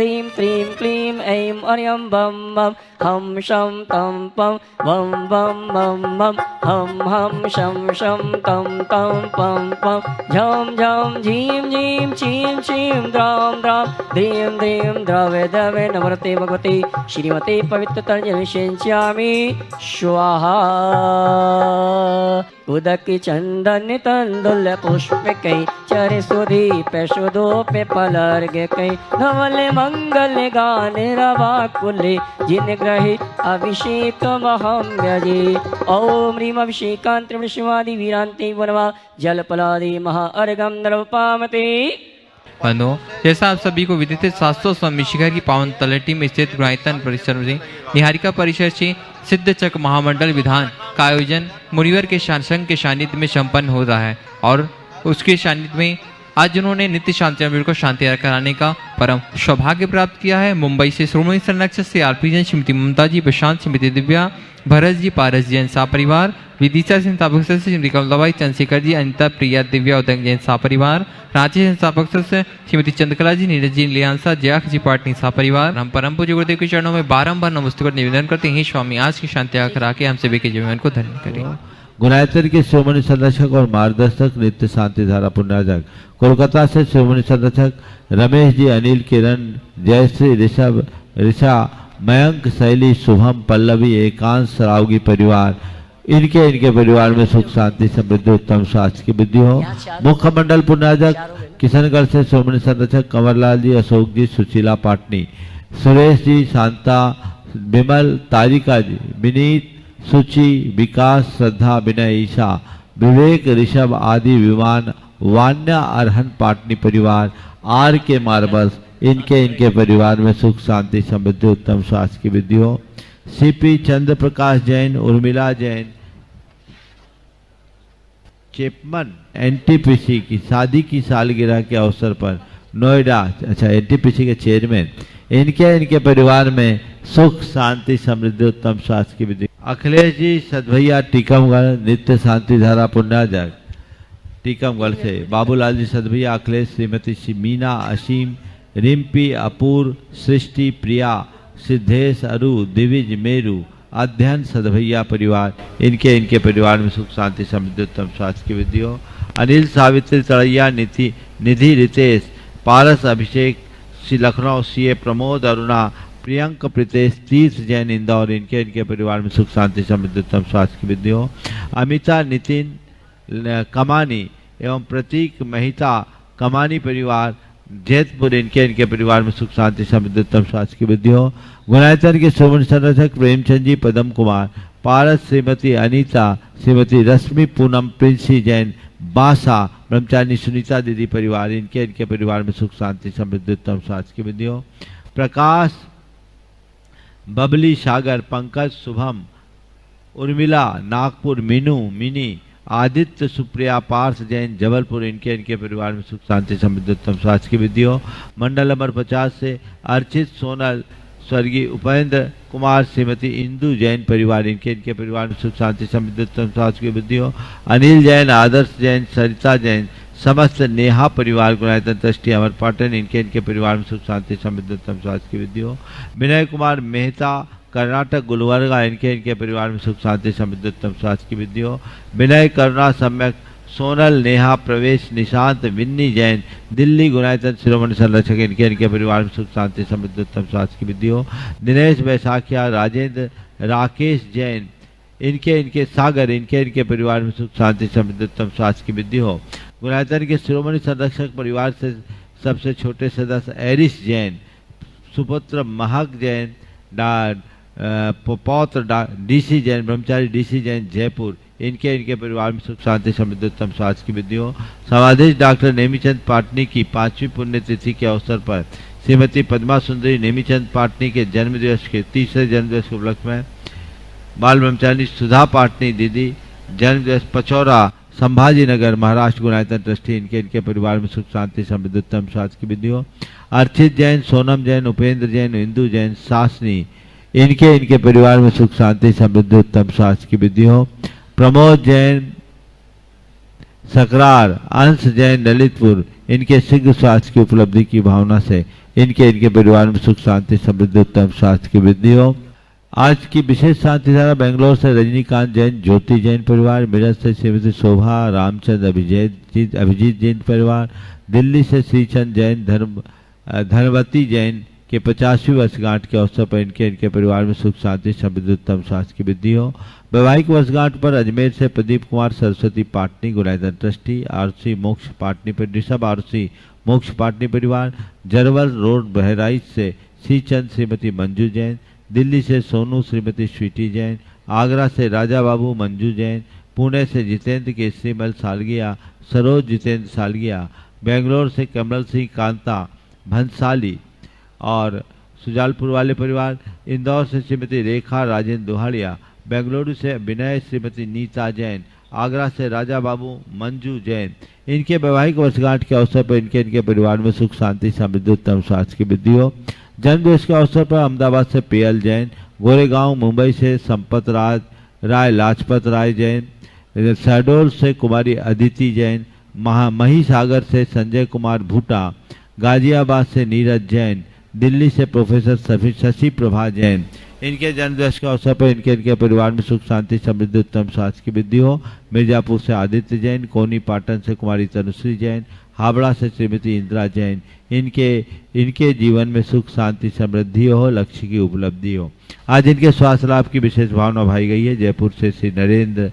ह्रीं क्लीं क्लीं ऐं अर्यं बं बं हं शं तं पं वं वं मं मं हं हं शं शं तं तं पं पं झं झं झीं झीं छीं छीं द्रां द्रां ध्रीं ध्रीं द्रवे द्रवे नमस्ते भगवते श्रीमते पवित्रतर्जनिषेच्यामि स्वाहा उदक चंदन तंदुल पुष्पकै चर सुदीप सुधूप पलर्घ्यकै धवल मंगल गान रवाकुले जिन ग्रहे अभिषेक महम्यजे ओम ह्रीं अभिषेकांत शिवादि वीरांते वनवा जलपलादि महा अर्घम नरपामते। बंधुओं, जैसा आप सभी को विदित है, 700 स्वामी शिखर की पावन तलहटी में स्थित गुणायतन परिसर में निहारिका परिसर से सिद्ध चक्र महामंडल विधान का आयोजन मुनिवर के संघ के सानिध्य में संपन्न हो रहा है और उसके सानिध्य में आज उन्होंने नित्य शांति अमृत को शांति कराने का परम सौभाग्य प्राप्त किया है। मुंबई से श्रोमणी संरक्षक से आरपी जैन, श्रीमती ममता जी, प्रशांत, श्रीमती दिव्या, भरत जी, पारस जैन सा परिवार, विदिशा संस्थापक से श्रीमती कमलाबाई, चंद्रशेखर जी, अनिता, प्रिया, दिव्या, उदंग जैन सा परिवार, रांची संस्थापक से श्रीमती चंद्रकला जी, नीरज जी, लियांसा, जयाख जी पाटनी सा परिवार। हम परम पूज्य गुरुदेव के चरणों में बारंबार नमस्ते कर निवेदन करते हैं, स्वामी आज की शांति करा के हम सभी के जीवन को धन्य करें। गुणायतन के श्रोमणी संरक्षक और मार्गदर्शक नित्य शांति धारा पुण्यार्जक कोलकाता से श्रोमणी संरक्षक रमेश जी, अनिल, किरण, जयश्री, ऋषभ, ऋषा, मयंक, शैली, शुभम, पल्लवी, एकांश, रावगी परिवार, इनके परिवार में सुख शांति समृद्धि उत्तम स्वास्थ्य की वृद्धि हो। मुख्य मंडल पुण्यार्जक किशनगढ़ से श्रोमणी संरक्षक कंवरलाल जी, अशोक जी, सुशीला पाटनी, सुरेश जी, शांता, विमल, तारिका जी, विनीत, सुचि, विकास, श्रद्धा, विनय, ईशा, विवेक, ऋषभ आदि विमान, वान्या, अरहन पाटनी परिवार, आर के मार्बल्स, इनके परिवार में सुख शांति समृद्धि उत्तम स्वास्थ्य की वृद्धि हो। सीपी चंद्र प्रकाश जैन, उर्मिला जैन, चेपमन एनटीपीसी की शादी की सालगिरह के अवसर पर नोएडा, अच्छा एनटीपीसी के चेयरमैन, इनके परिवार में सुख शांति समृद्धि उत्तम स्वास्थ्य की वृद्धि। अखिलेश जी सदभैया, टीकमगढ़, नित्य शांति धारा पुण्यार्जक टीकमगढ़ से बाबूलाल जी सदभैया, अखिलेश, श्रीमती मीना, असीम, रिम्पी, अपूर, सृष्टि, प्रिया, सिद्धेश, अरु, दिविज, मेरू, अध्ययन सदभैया परिवार, इनके परिवार में सुख शांति समृद्धि उत्तम स्वास्थ्य की वृद्धि हो। अनिल, सावित्री, तड़ैया, निधि, रितेश, पारस, अभिषेक, श्री लखनऊ, सीए, प्रमोद, अरुणा, प्रियंक, प्रीतेश, तीर्थ जैन, इंदौर, इनके परिवार में सुख शांति समृद्धि उत्तम स्वास्थ्य की वृद्धि हो। अमिता, नितिन, कमानी एवं प्रतीक, महिता, कमानी परिवार, जैतपुर, इनके परिवार में सुख शांति समृद्धि उत्तम स्वास्थ्य की वृद्धि हो। गुणायतन के श्रोमणी संरक्षक प्रेमचंद जी, पदम कुमार, पारस, श्रीमती अनीता, श्रीमती रश्मि, पूनम, प्रिंसी जैन, बासा, ब्रह्मचारिणी सुनीता दीदी परिवार, इनके परिवार में सुख शांति समृद्धि उत्तम स्वास्थ्य की वृद्धि हो। प्रकाश, बबली, सागर, पंकज, शुभम, उर्मिला, नागपुर, मीनू, मिनी, आदित्य, सुप्रिया, पार्थ जैन, जबलपुर, इनके परिवार में सुख शांति समृद्धि उत्तम स्वास्थ्य की वृद्धि हो। मंडल नंबर 50 से अर्चित, सोनल, स्वर्गीय उपेंद्र कुमार, श्रीमती इंदु जैन परिवार, इनके परिवार में सुख शांति समृद्धि उत्तम स्वास्थ्य की वृद्धि हो। अनिल जैन, आदर्श जैन, सरिता जैन, समस्त नेहा परिवार, गुणायतन ट्रस्टी अमर पाटन, इनके परिवार में सुख शांति समृद्धि उत्तम स्वास्थ्य की वृद्धि हो। विनय कुमार मेहता, कर्नाटक, गुलबर्गा, इनके परिवार में सुख शांति समृद्धि उत्तम स्वास्थ्य की वृद्धि हो। विनय, करुणा, सम्यक, सोनल, नेहा, प्रवेश, निशांत, विन्नी जैन, दिल्ली, गुणायतन शिरोमणि संरक्षक, इनके परिवार में सुख शांति समृद्धि उत्तम स्वास्थ्य की वृद्धि हो। दिनेश, बैसाखिया, राजेंद्र, राकेश जैन, इनके सागर, इनके परिवार में सुख शांति समृद्धि उत्तम स्वास्थ्य की वृद्धि हो। गुणायतन के शिरोमणि संरक्षक परिवार से सबसे छोटे सदस्य एरिस जैन, सुपुत्र महक जैन, पौत्र डीसी जैन, ब्रह्मचारी डीसी जैन, जयपुर, इनके परिवार में सुख शांति समृद्धि उत्तम स्वास्थ्य की वृद्धि हो। समाधीश डॉक्टर नेमीचंद पाटनी की 5वीं पुण्यतिथि के अवसर पर श्रीमती पद्मा सुंदरी नेमीचंद पाटनी के जन्मदिवस के 3रे जन्मदिवस के उपलक्ष्य में बाल ब्रह्मचारी सुधा पाटनी दीदी जन्मदिवस पचौरा, संभाजी नगर, महाराष्ट्र, गुणायतन ट्रस्टी, इनके परिवार में सुख शांति समृद्धि उत्तम स्वास्थ्य की वृद्धि हो। अर्चित जैन, सोनम जैन, उपेंद्र जैन, इंदु जैन, सासनी, इनके परिवार में सुख शांति समृद्धि उत्तम स्वास्थ्य की वृद्धि हो। प्रमोद जैन, सकरार, अंश जैन, ललितपुर, इनके शीघ्र स्वास्थ्य की उपलब्धि की भावना से इनके इनके परिवार में सुख शांति समृद्धि उत्तम स्वास्थ्य की वृद्धि हो। आज की विशेष शांति धारा बेंगलोर से रजनीकांत जैन ज्योति जैन परिवार, मेरठ से श्रीमती शोभा रामचंद्र अभिजीत जैन परिवार, दिल्ली से श्रीचंद जैन धनवती जैन के 50वीं वर्षगांठ के अवसर पर इनके इनके परिवार में सुख शांति समृद्धि उत्तम स्वास्थ्य की वृद्धि हो। वैवाहिक वर्षगांठ पर अजमेर से प्रदीप कुमार सरस्वती पाटनी गुणायतन ट्रस्टी, आरसी मोक्ष पाटनी पर ऋषभ आरसी मोक्ष पाटनी परिवार, जरवल रोड बहराइच से श्रीचंद श्रीमती मंजू जैन, दिल्ली से सोनू श्रीमती स्वीटी जैन, आगरा से राजा बाबू मंजू जैन, पुणे से जितेंद्र केसरीमल सालगिया सरोज जितेंद्र सालगिया, बेंगलोर से कमल सिंह कांता भंसाली और सुजालपुर वाले परिवार, इंदौर से श्रीमती रेखा राजेंद्र दुहाड़िया, बेंगलुरु से विनय श्रीमती नीता जैन, आगरा से राजा बाबू मंजू जैन। इनके वैवाहिक वर्षगांठ के अवसर पर इनके इनके परिवार में सुख शांति समृद्धि उत्तम स्वास्थ्य की वृद्धि हो। जन्मदिवस के अवसर पर अहमदाबाद से पीएल जैन, गोरेगांव मुंबई से संपत राय लाजपत राय जैन, शहडोल से कुमारी अदिति जैन, महिसागर से संजय कुमार भूटा, गाजियाबाद से नीरज जैन, दिल्ली से प्रोफेसर शशि प्रभा जैन। इनके जन्मदिवस के अवसर पर इनके इनके परिवार में सुख शांति समृद्धि उत्तम स्वास्थ्य की वृद्धि हो। मिर्जापुर से आदित्य जैन, कोनी पाटन से कुमारी तनुश्री जैन, हावड़ा से श्रीमती इंदिरा जैन। इनके जीवन में सुख शांति समृद्धि हो, लक्ष्य की उपलब्धि हो। आज इनके स्वास्थ्य लाभ की विशेष भावना भाई गई है। जयपुर से श्री नरेंद्र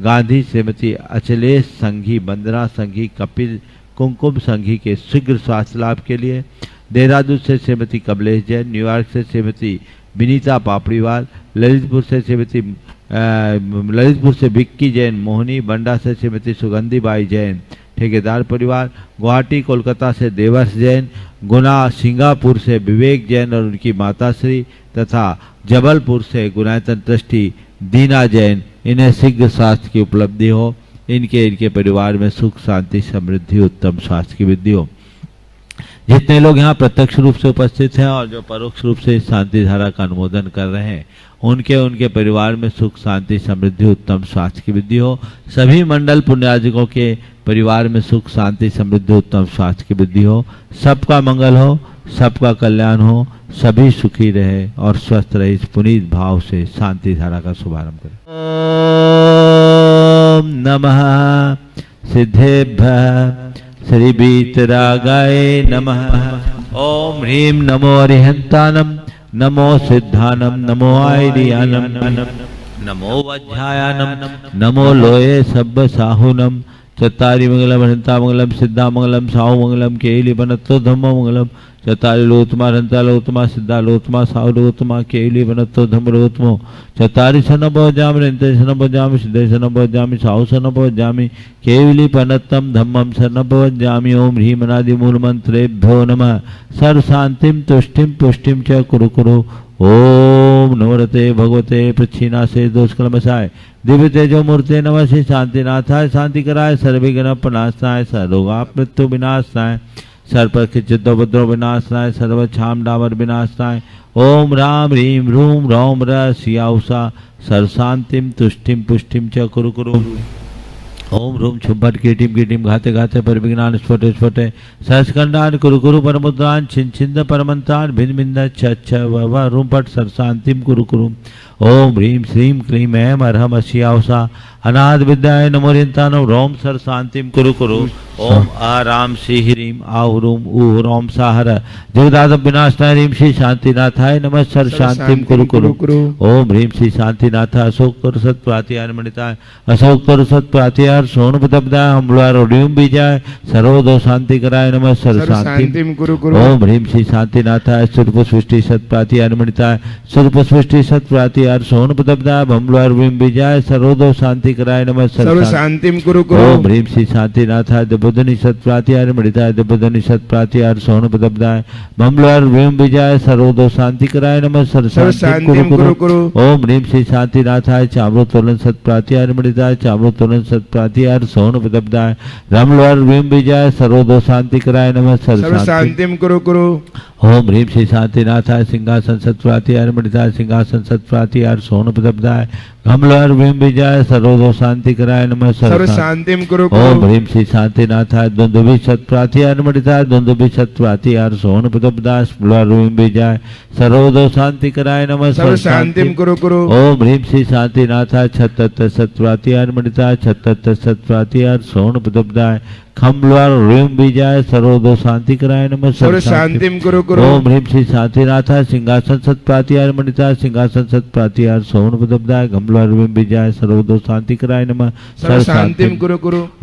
गांधी, श्रीमती अचलेश संघी, बंदना संघी, कपिल कुमकुम संघी के शीघ्र स्वास्थ्य लाभ के लिए। देहरादून से श्रीमती कमलेश जैन, न्यूयॉर्क से श्रीमती विनीता पापड़ीवाल, ललितपुर से विक्की जैन मोहनी, बंडा से श्रीमती सुगंधी बाई जैन ठेकेदार परिवार, गुवाहाटी कोलकाता से देवर्ष जैन, गुना सिंगापुर से विवेक जैन और उनकी माताश्री तथा जबलपुर से गुणायतन ट्रस्टी दीना जैन। इन्हें शीघ्र स्वास्थ्य की उपलब्धि हो। इनके परिवार में सुख शांति समृद्धि उत्तम स्वास्थ्य की वृद्धि हो। जितने लोग यहाँ प्रत्यक्ष रूप से उपस्थित हैं और जो परोक्ष रूप से इस शांति धारा का अनुमोदन कर रहे हैं, उनके परिवार में सुख शांति समृद्धि उत्तम स्वास्थ्य की वृद्धि हो। सभी मंडल पुण्यार्जकों के परिवार में सुख शांति समृद्धि उत्तम स्वास्थ्य की वृद्धि हो। सबका मंगल हो, सबका कल्याण हो, सभी सुखी रहे और स्वस्थ रहे। इस पुनीत भाव से शांति धारा का शुभारंभ करें। ओम नमः सिद्धेभ्यः श्री वीतरागाय नमः। ओम ह्रीं नमो अरिहंतानम, नमो सिद्धानम, नमो आयरियानम, नमो वज्रायानम, नमो लोये सब्ब साहुनम। चत्तारि मंगलम हंता मंगलम सिद्धा मंगलम साहु मंगलम केली बनत्तो धम्म मंगलम। चत्तारि लोतमा हंता लोतमा सिद्धा लोतमा साहु लोतमा केली बनत्तो धम्म लोतमो। चत्तारि सनबो जामि हंते सनबो जामि सिद्धे सनबो जामि साहु सनबो जामि केवली पनत्तम धम्मम सनबो जामि। ओम ह्रीं अनादि मूल मंत्रेभ्यो नमः। सर्व शांतिम तुष्टिम पुष्टिम च कुरु कुरु। ओम नवरते भगवते प्रच्छिना से दोषकलमसाय दिव्य तेजो मूर्ते नमः। श्री शांतिनाथाय शांति कराय, सर्वविघ्न प्रणाशनाय, सर्वरोगाप मृत्यु विनाशनाय, सर्वपरिचितो विनाशनाय, सर्वक्षाम डावर विनाशनाय। ओम राम ह्रीं ह्रूम रौम र सियाउषा सर्व शांतिम तुष्टिम पुष्टिम च कुरु कुरु। ओम ह्रूम शुभट कीटिम घाते घाते पर विघ्नान स्फुटे स्फुटे सहस्कंडान कुरु कुरु परमुद्रान छिंद परमंतान भिन्न भिन्न छ व रूम पट सर शांतिम कुरु कुरु। ओम ह्रीं श्रीं क्लीं ऐं अरहम अशियावसा अनाद विद्याय नमोरियंतानो रोम सर शांतिम कुरु कुरु। ओम आराम श्री ह्रीं आहुरूम ऊ रोम साहर जगदादम विनाशनाय ह्रीं श्री शांतिनाथाय नमः सर शांतिम कुरु कुरु। ओम ह्रीं श्री शांतिनाथ अशोक कर सत प्रातिहार मणिताय अशोक कर सत प्रातिहार सोन पदब्दाय हमलार ओडियम बीजाय सर्वदो शांति कराय नमः सर शांतिम कुरु कुरु। ओम ह्रीं श्री शांतिनाथाय सुरप सृष्टि सत प्रातिहार मणिताय सुरप सृष्टि सत प्रातिहार सोन पदब्दाय हमलार ओडियम बीजाय सर्वदो शांति कराय नमः सर शांतिम कुरु कुरु। ओम ह्रीं श्री शांतिनाथाय बुद्धनि सत प्रातिहार मणिताय बुद्धनि सत प्रातिहार सोन पदब्दाय बमलार वेम विजय सर्वदो शांति कराय नमः सर शांतिम कुरु कुरु। ओम ह्रीं श्री शांतिनाथाय चामृतोलन सत प्रातिहार मणिताय चामृतोलन सत प्रातिहार सोन पदब्दाय रामलार वेम विजय सर्वदो शांति कराय नमः सर शांतिम कुरु कुरु। ओम ह्रीं श्री शांतिनाथाय सिंहासन सत्प्रातिहार मणिताय सिंहासन सत्प्रातिहार सोन प्रदब्धाय कमलार भीम विजय सर्वदो शांति कराय नमः सर्व शांतिम कुरु ओम ह्रीं श्री शांतिनाथाय द्वंद्वी सत्प्रातिहार मणिताय द्वंद्वी सत्प्रातिहार सोन प्रदब्धाय कमलार भीम विजय सर्वदो शांति कराय नमः सर्व शांतिम कुरु ओम ह्रीं श्री शांतिनाथाय छत्त सत्प्रातिहार मणिताय छत्त सत्प्रातिहार सोन प्रदब्धाय खमलार भीम विजय सर्वदो शांति कराय नमः सर्व शांतिम कुरु ओम ह्रीं श्री शांतिनाथाय सिंहासन सत्प्रातिहार मणिताय सिंहासन सत्प्रातिहार सोन प्रदब्धाय कमलार भीम विजय सर्वदो शांति कराय नमः सर्व शांतिम कुरु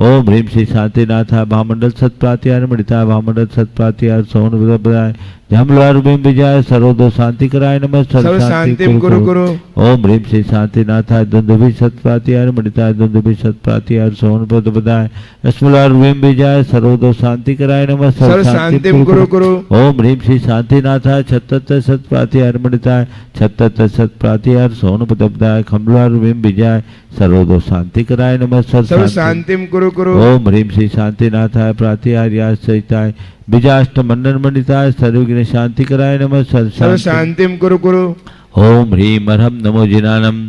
ओम ह्रीं श्री शांतिनाथाय भामंडल सत्प्रातिहार मणिताय भामंडल सत्प्रातिहार सोन प्रदब्धाय झमलार भीम विजय सर्वदो शांति कराय नमः सर्व शांतिम कुरु ओम ह्रीं श्री शांतिनाथाय द्वंद्वी सत्प्रातिहार मणिताय द्वंद्वी सत्प्रातिहार सोन प्रदब्धाय रश्मलार भीम विजय सर्वदो शांति कराय नमः सर्व शांतिम कुरु ओम ह्रीं श्री शांतिनाथाय छत्त सत्प्रातिहार मणिताय छत्त सत्प्रातिहार सोन प्रदब्धाय खमलार भीम विजय सर्वदो शांति कराय नमः सर्व शांतिम कुरु ओम ह्रीं श्री शांतिनाथाय प्रातिहार्याय सहिताय बीजाष्ट मंडन मणिताय सर्वज्ञ शांति कराय नमः सर्व शांतिम कुरु ओम ह्रीं मरहम नमो जिनानम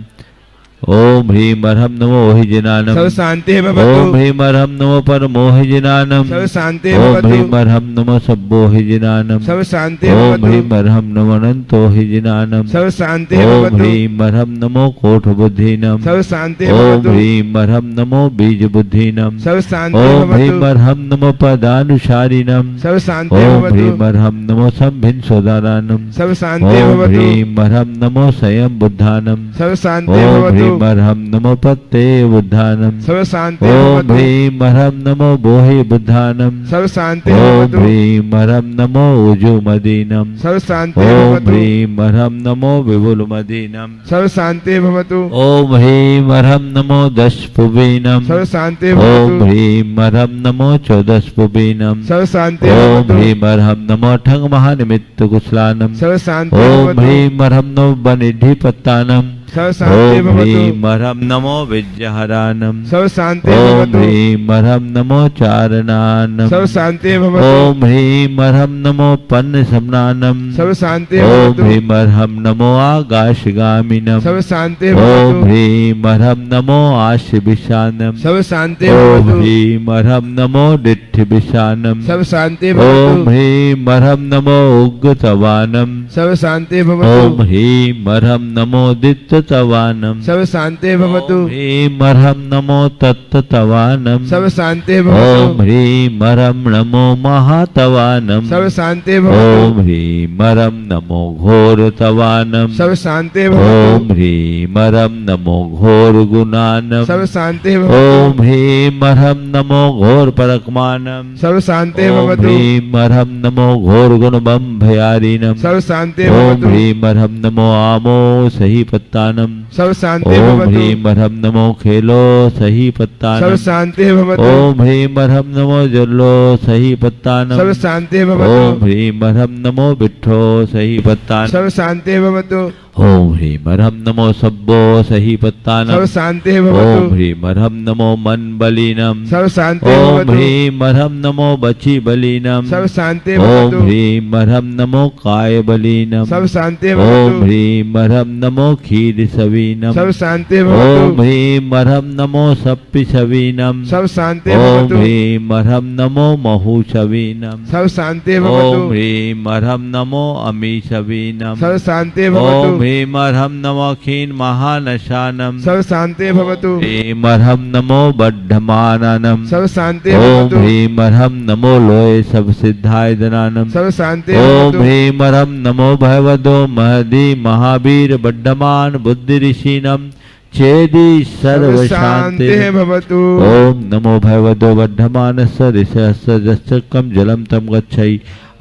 ओम ह्रीं मरहम नमो ओहि जिनानम सर्व शांति ओम भवतु ह्रीं मरहम नमो परमोहि जिनानम सर्व शांति ओम ह्रीं भवतु मरहम नमो सब्बोहि जिनानम सर्व शांति ओम ह्रीं भवतु मरहम नमो अनंतोहि जिनानम सर्व शांति ओम भवतु ह्रीं मरहम नमो कोठ बुद्धिनम सर्व शांति ओम भवतु ह्रीं मरहम नमो बीज बुद्धिनम सर्व शांति ओम ह्रीं भवतु मरहम नमो पदानुसारिणम सर्व शांति ओम ह्रीं भवतु मरहम नमो संभिन सोदारानम सर्व शांति ओम भवतु ह्रीं मरहम नमो स्वयं बुद्धानम सर्व शांति ओम ह्रीं भवतु मरहम नमो पत्ते बुद्धानम सर्व शांति ओम भवतु ह्रीं मरहम नमो बोहि बुद्धानम सर्व शांति ओम भवतु ह्रीं मरहम नमो उजु मदीनम सर्व शांति ओम भवतु ह्रीं मरहम नमो विपुल मदीनम सर्व शांति भवतु ओम ह्रीं मरहम नमो दश पुबीनम सर्व शांति ओम भवतु ह्रीं मरहम नमो चौदश पुबीनम सर्व शांति ओम भवतु ह्रीं मरहम नमो ठंग महानिमित्त कुशलानम सर्व शांति ओम भवतु ह्रीं मरहम नमो बनिधि पत्तानम सर्व शांति ओम ह्रीं भवतु मरहम नमो विद्याहरानम सर्व शांति ओम भवतु ह्रीं मरहम नमो चारणानम सर्व शांति भवतु ओम ह्रीं मरहम नमो पन्न समनानम सर्व शांति ओम भवतु ह्रीं मरहम नमो आकाशगामिनम सर्व शांति ओम भवतु ह्रीं मरहम नमो आश विशानम सर्व शांति ओम भवतु ह्रीं मरहम नमो डिठ विशानम सर्व शांति ओम भवतु ह्रीं मरहम नमो उग्गतवानम सर्व शांति ओम भवतु ह्रीं मरहम नमो दित्तवानम सर्व शांति भवतु ओम ह्रीं मरहम नमो तत्तवानम सर्व शांति ओम भवतु ह्रीं मरहम नमो महातवानम सर्व शांति ओम भवतु ह्रीं मरहम नमो घोरतवानम सर्व शांति ओम भवतु ह्रीं मरहम नमो घोर गुणानम सर्व शांति ओम भवतु ह्रीं मरहम नमो घोर परकमानम सर्व शांति ओम भवतु ह्रीं मरहम नमो घोर गुणबम भयारिनम सर्व शांति ओम भवतु ह्रीं मरहम नमो आमो सही पत्तानम सर्व शांति ओम भवतु ह्रीं मरहम नमो खेलो सही सर्व पत्तानम शांति भवतु ओम ह्रीं मरहम नमो जल्लो सही पत्तानम सर्व शांति ओम भवतु ह्रीं मरहम नमो बिठ्ठो सही पत्तानम सर्व शांति भवतु ओम ह्रीं मरहम नमो सब्बो सही पत्तानम सर्व शांति ओम भवतु ह्रीं मरहम नमो मन बलिनम सर्व शांति ओम भवतु ह्रीं मरहम नमो बची बलिनम सर्व शांति ओम भवतु ह्रीं मरहम नमो काय बलिनम सर्व शांति ओम भवतु ह्रीं मरहम नमो खीर सवीनम सर्व शांति ओम भवतु ह्रीं मरहम नमो सप्पि सवीनम सर्व शांति ओम भवतु ह्रीं मरहम नमो महु सवीनम सर्व शांति ओम भवतु ह्रीं मरहम नमो अमी सवीनम सर्व शांति ओम भवतु ह्रीं मरहम नमो खीन महानशानम सर्व शांति भवतु ह्रीं मरहम नमो बद्धमाननम सर्व शांति ओम भवतु ह्रीं मरहम नमो लोय सब सिद्धाय दनानम सर्व शांति ओम भवतु ह्रीं मरहम नमो भगवतो महदी महावीर बड्डमान बुद्धि ऋषिनम चेदी सर्व सर्व शांति शांति भवतु ओम नमो भगवतो बड्डमानस्य ऋषयस्य जलम तम गच्छै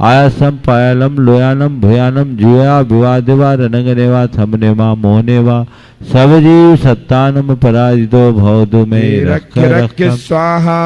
आयासम पायालम लोयानम भयानम जुया विवादिवा रनगनेवा थमनेवा मोहनेवा सब जीव सत्तानम पराजितो भवतु में रक्ष रक्ष स्वाहा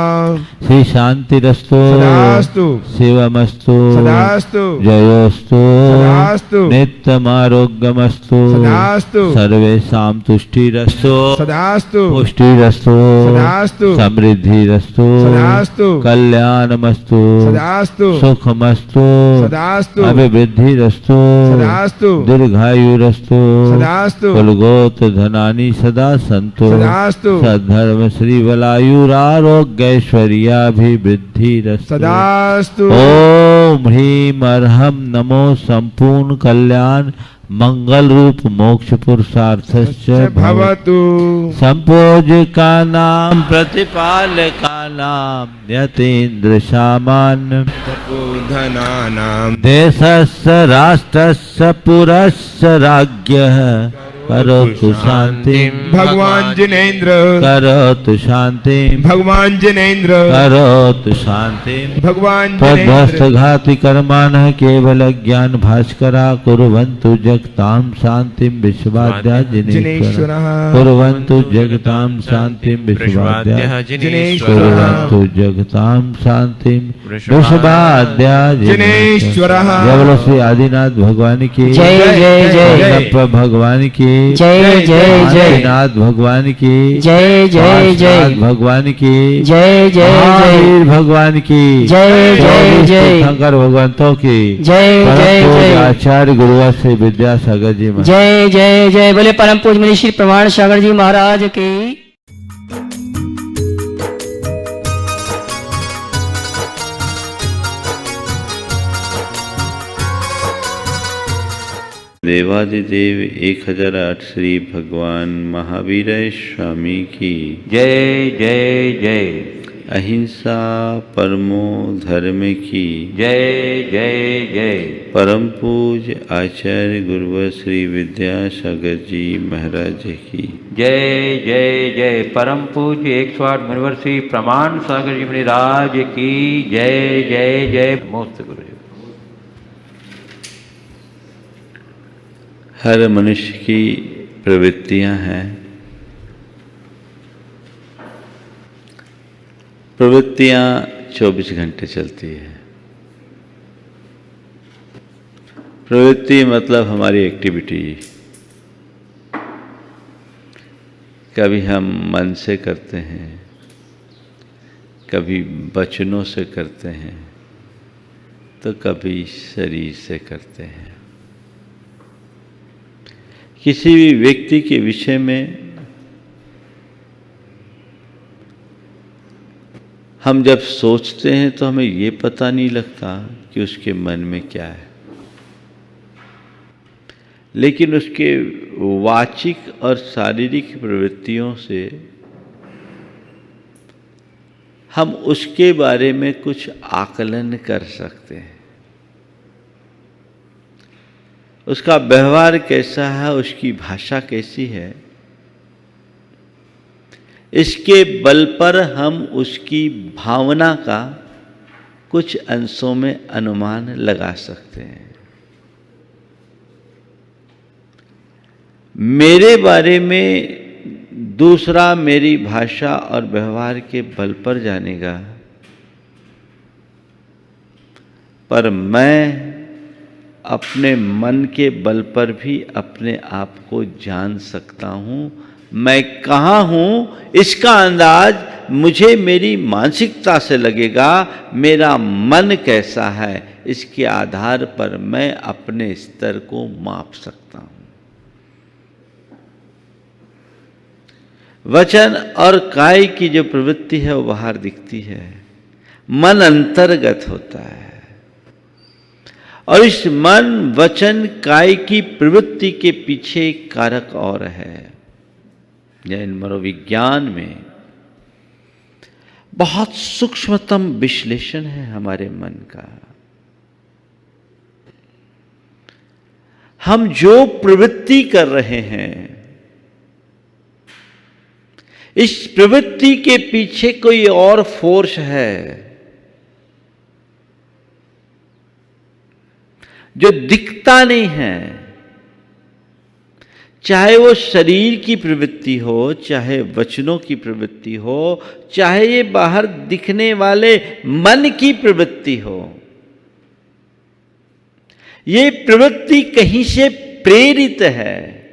श्री शांति रस्तु सदास्तु शिवमस्तु सदास्तु जयोस्तु सदास्तु नित्यमारोग्यमस्तु सदास्तु सर्वेषां तुष्टिरस्तु सदास्तु पुष्टिरस्तु सदास्तु समृद्धिरस्तु सदास्तु कल्याणमस्तु सदास्तु सुखमस्तु सदास्तु अभिवृद्धिरस्तु सदास्तु दीर्घायुरस्तु सदास्तु कुलगोत धनानि सदा सन्तु सदास्तु सद्धर्म श्री बलायुरारोग्यैश्वर्याभिवृद्धिरस्तु सदास्तु ओम ह्रीम अर्हम नमो संपूर्ण कल्याण मंगल रूप मोक्ष पुरुषार्थस्य भवतु संपोज का नाम प्रतिपाल का नाम यतीन्द्र सामान्य धनानां देशस्य राष्ट्रस्य पुरस्य राज्ञः करोतु शांतिं भगवान जिनेन्द्र करोतु शांतिं भगवान जिनेन्द्र करोतु शांतिं भगवान तद्भस्त जिनेन्द्र घाति कर्माणः केवल ज्ञान भास्करा कुर्वन्तु जगतां शांतिं विश्वाद्या जिनेश्वरः कुर्वन्तु जगतां शांतिं विश्वाद्या कुर्वन्तु जगतां शांतिं विश्वाद्या जिनेश्वरः। जय बोलो श्री आदिनाथ भगवान की जय जय जय गणप भगवान की जय जय जय आदिनाथ भगवान की जय जय जय पार्श्वनाथ भगवान की जय जय जय महावीर भगवान की जय जय जय शंकर भगवंतों की जय परम जय पूज्य जय आचार्य गुरुवर श्री विद्यासागर जी महाराज जय जय जय बोले परम पूज्य मुनि श्री प्रमाण सागर जी महाराज की। देवादिदेव 1008 श्री भगवान महावीर स्वामी की जय जय जय अहिंसा परमो धर्म की जय जय जय परम पूज्य आचार्य गुरुवर श्री विद्यासागर जी महाराज की जय जय जय परम पूज्य 108 मुनिवर श्री प्रमाण सागर जी महाराज की जय जय जय मोस्त गुरु जी। हर मनुष्य की प्रवृत्तियां हैं। प्रवृत्तियां 24 घंटे चलती है। प्रवृत्ति मतलब हमारी एक्टिविटी। कभी हम मन से करते हैं, कभी वचनों से करते हैं, तो कभी शरीर से करते हैं। किसी भी व्यक्ति के विषय में हम जब सोचते हैं तो हमें ये पता नहीं लगता कि उसके मन में क्या है, लेकिन उसके वाचिक और शारीरिक प्रवृत्तियों से हम उसके बारे में कुछ आकलन कर सकते हैं। उसका व्यवहार कैसा है, उसकी भाषा कैसी है, इसके बल पर हम उसकी भावना का कुछ अंशों में अनुमान लगा सकते हैं। मेरे बारे में दूसरा मेरी भाषा और व्यवहार के बल पर जानेगा, पर मैं अपने मन के बल पर भी अपने आप को जान सकता हूँ। मैं कहाँ हूँ इसका अंदाज मुझे मेरी मानसिकता से लगेगा। मेरा मन कैसा है इसके आधार पर मैं अपने स्तर को माप सकता हूँ। वचन और काय की जो प्रवृत्ति है वो बाहर दिखती है, मन अंतर्गत होता है। और इस मन वचन काय की प्रवृत्ति के पीछे कारक और है। जैन मनोविज्ञान में बहुत सूक्ष्मतम विश्लेषण है हमारे मन का। हम जो प्रवृत्ति कर रहे हैं, इस प्रवृत्ति के पीछे कोई और फोर्स है जो दिखता नहीं है। चाहे वो शरीर की प्रवृत्ति हो, चाहे वचनों की प्रवृत्ति हो, चाहे ये बाहर दिखने वाले मन की प्रवृत्ति हो, ये प्रवृत्ति कहीं से प्रेरित है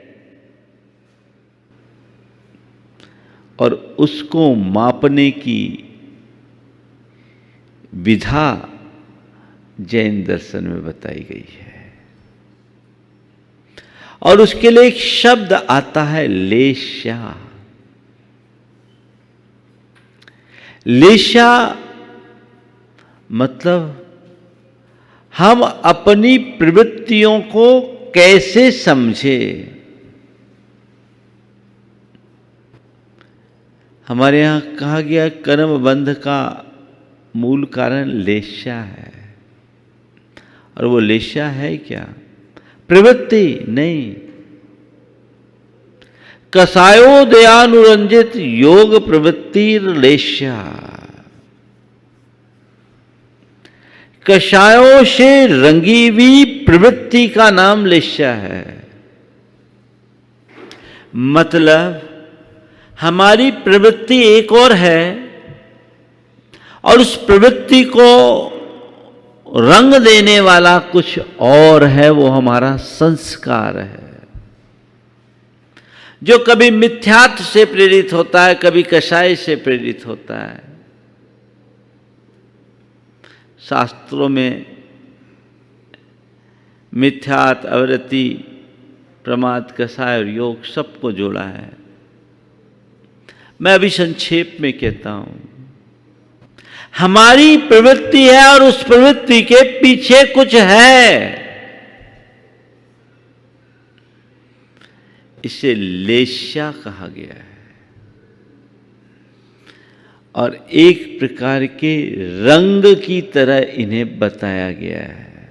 और उसको मापने की विधा जैन दर्शन में बताई गई है। और उसके लिए एक शब्द आता है लेशा। लेशा मतलब हम अपनी प्रवृत्तियों को कैसे समझे। हमारे यहां कहा गया कर्म बंध का मूल कारण लेशा है। और वो लेशा है क्या? प्रवृत्ति नहीं। कषायोदयानुरंजित योग प्रवृत्तिर लेशा। कषायों से रंगी हुई प्रवृत्ति का नाम लेशा है। मतलब हमारी प्रवृत्ति एक और है और उस प्रवृत्ति को रंग देने वाला कुछ और है, वो हमारा संस्कार है, जो कभी मिथ्यात्व से प्रेरित होता है, कभी कषाय से प्रेरित होता है। शास्त्रों में मिथ्यात्व, अवृत्ति, प्रमाद, कषाय और योग सबको जोड़ा है। मैं अभी संक्षेप में कहता हूं, हमारी प्रवृत्ति है और उस प्रवृत्ति के पीछे कुछ है। इसे लेशा कहा गया है और एक प्रकार के रंग की तरह इन्हें बताया गया है।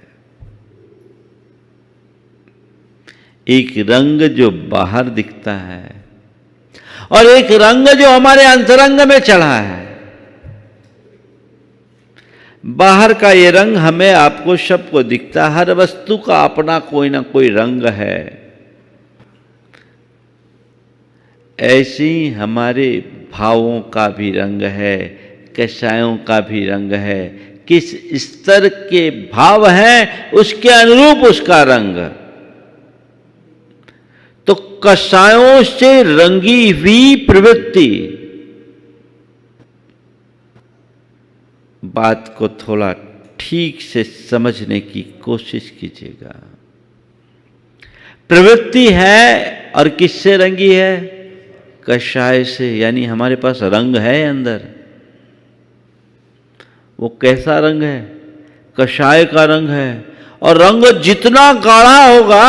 एक रंग जो बाहर दिखता है और एक रंग जो हमारे अंतरंग में चढ़ा है। बाहर का ये रंग हमें, आपको, सबको दिखता है। हर वस्तु का अपना कोई ना कोई रंग है। ऐसे ही हमारे भावों का भी रंग है, कषायों का भी रंग है। किस स्तर के भाव हैं उसके अनुरूप उसका रंग। तो कषायों से रंगी हुई प्रवृत्ति, बात को थोड़ा ठीक से समझने की कोशिश कीजिएगा। प्रवृत्ति है और किससे रंगी है? कषाय से, यानी हमारे पास रंग है अंदर। वो कैसा रंग है? कषाय का रंग है। और रंग जितना गाढ़ा होगा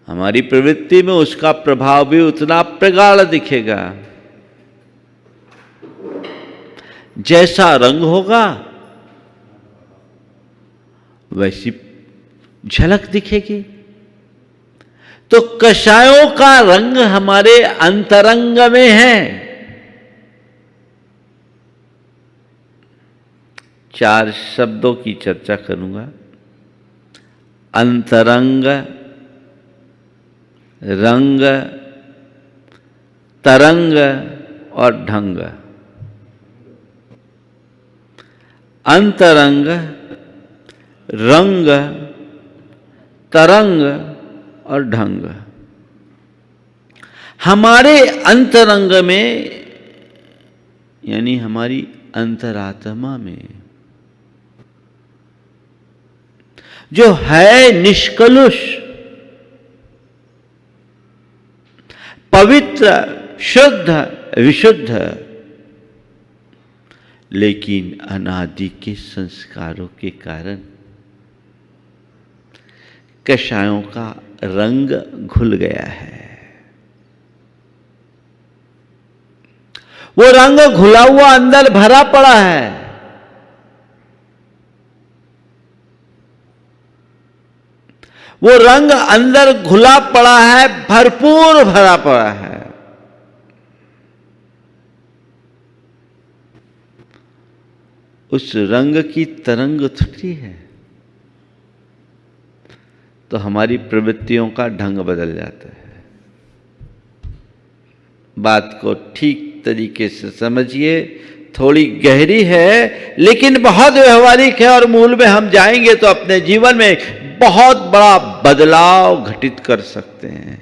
हमारी प्रवृत्ति में उसका प्रभाव भी उतना प्रगाढ़ दिखेगा। जैसा रंग होगा वैसी झलक दिखेगी। तो कषायों का रंग हमारे अंतरंग में है। 4 शब्दों की चर्चा करूंगा। अंतरंग, रंग, तरंग और ढंग। अंतरंग, रंग, तरंग और ढंग। हमारे अंतरंग में, यानी हमारी अंतरात्मा में, जो है निष्कलुष, पवित्र, शुद्ध, विशुद्ध, लेकिन अनादि के संस्कारों के कारण कषायों का रंग घुल गया है। वो रंग घुला हुआ अंदर भरा पड़ा है। वो रंग अंदर घुला पड़ा है, भरपूर भरा पड़ा है। उस रंग की तरंग उठती है तो हमारी प्रवृत्तियों का ढंग बदल जाता है। बात को ठीक तरीके से समझिए। थोड़ी गहरी है लेकिन बहुत व्यवहारिक है और मूल में हम जाएंगे तो अपने जीवन में बहुत बड़ा बदलाव घटित कर सकते हैं।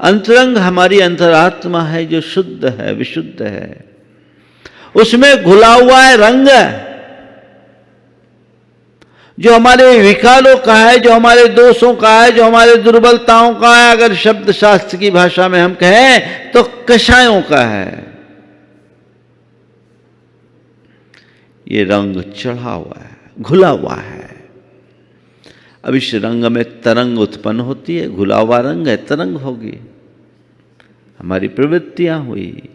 अंतरंग हमारी अंतरात्मा है जो शुद्ध है, विशुद्ध है। उसमें घुला हुआ है रंग, जो हमारे विकारों का है, जो हमारे दोषों का है, जो हमारे दुर्बलताओं का है। अगर शब्द शास्त्र की भाषा में हम कहें तो कषायों का है। ये रंग चढ़ा हुआ है, घुला हुआ है। अब इस रंग में तरंग उत्पन्न होती है, घुला हुआ रंग है, तरंग होगी, हमारी प्रवृत्तियां हुई,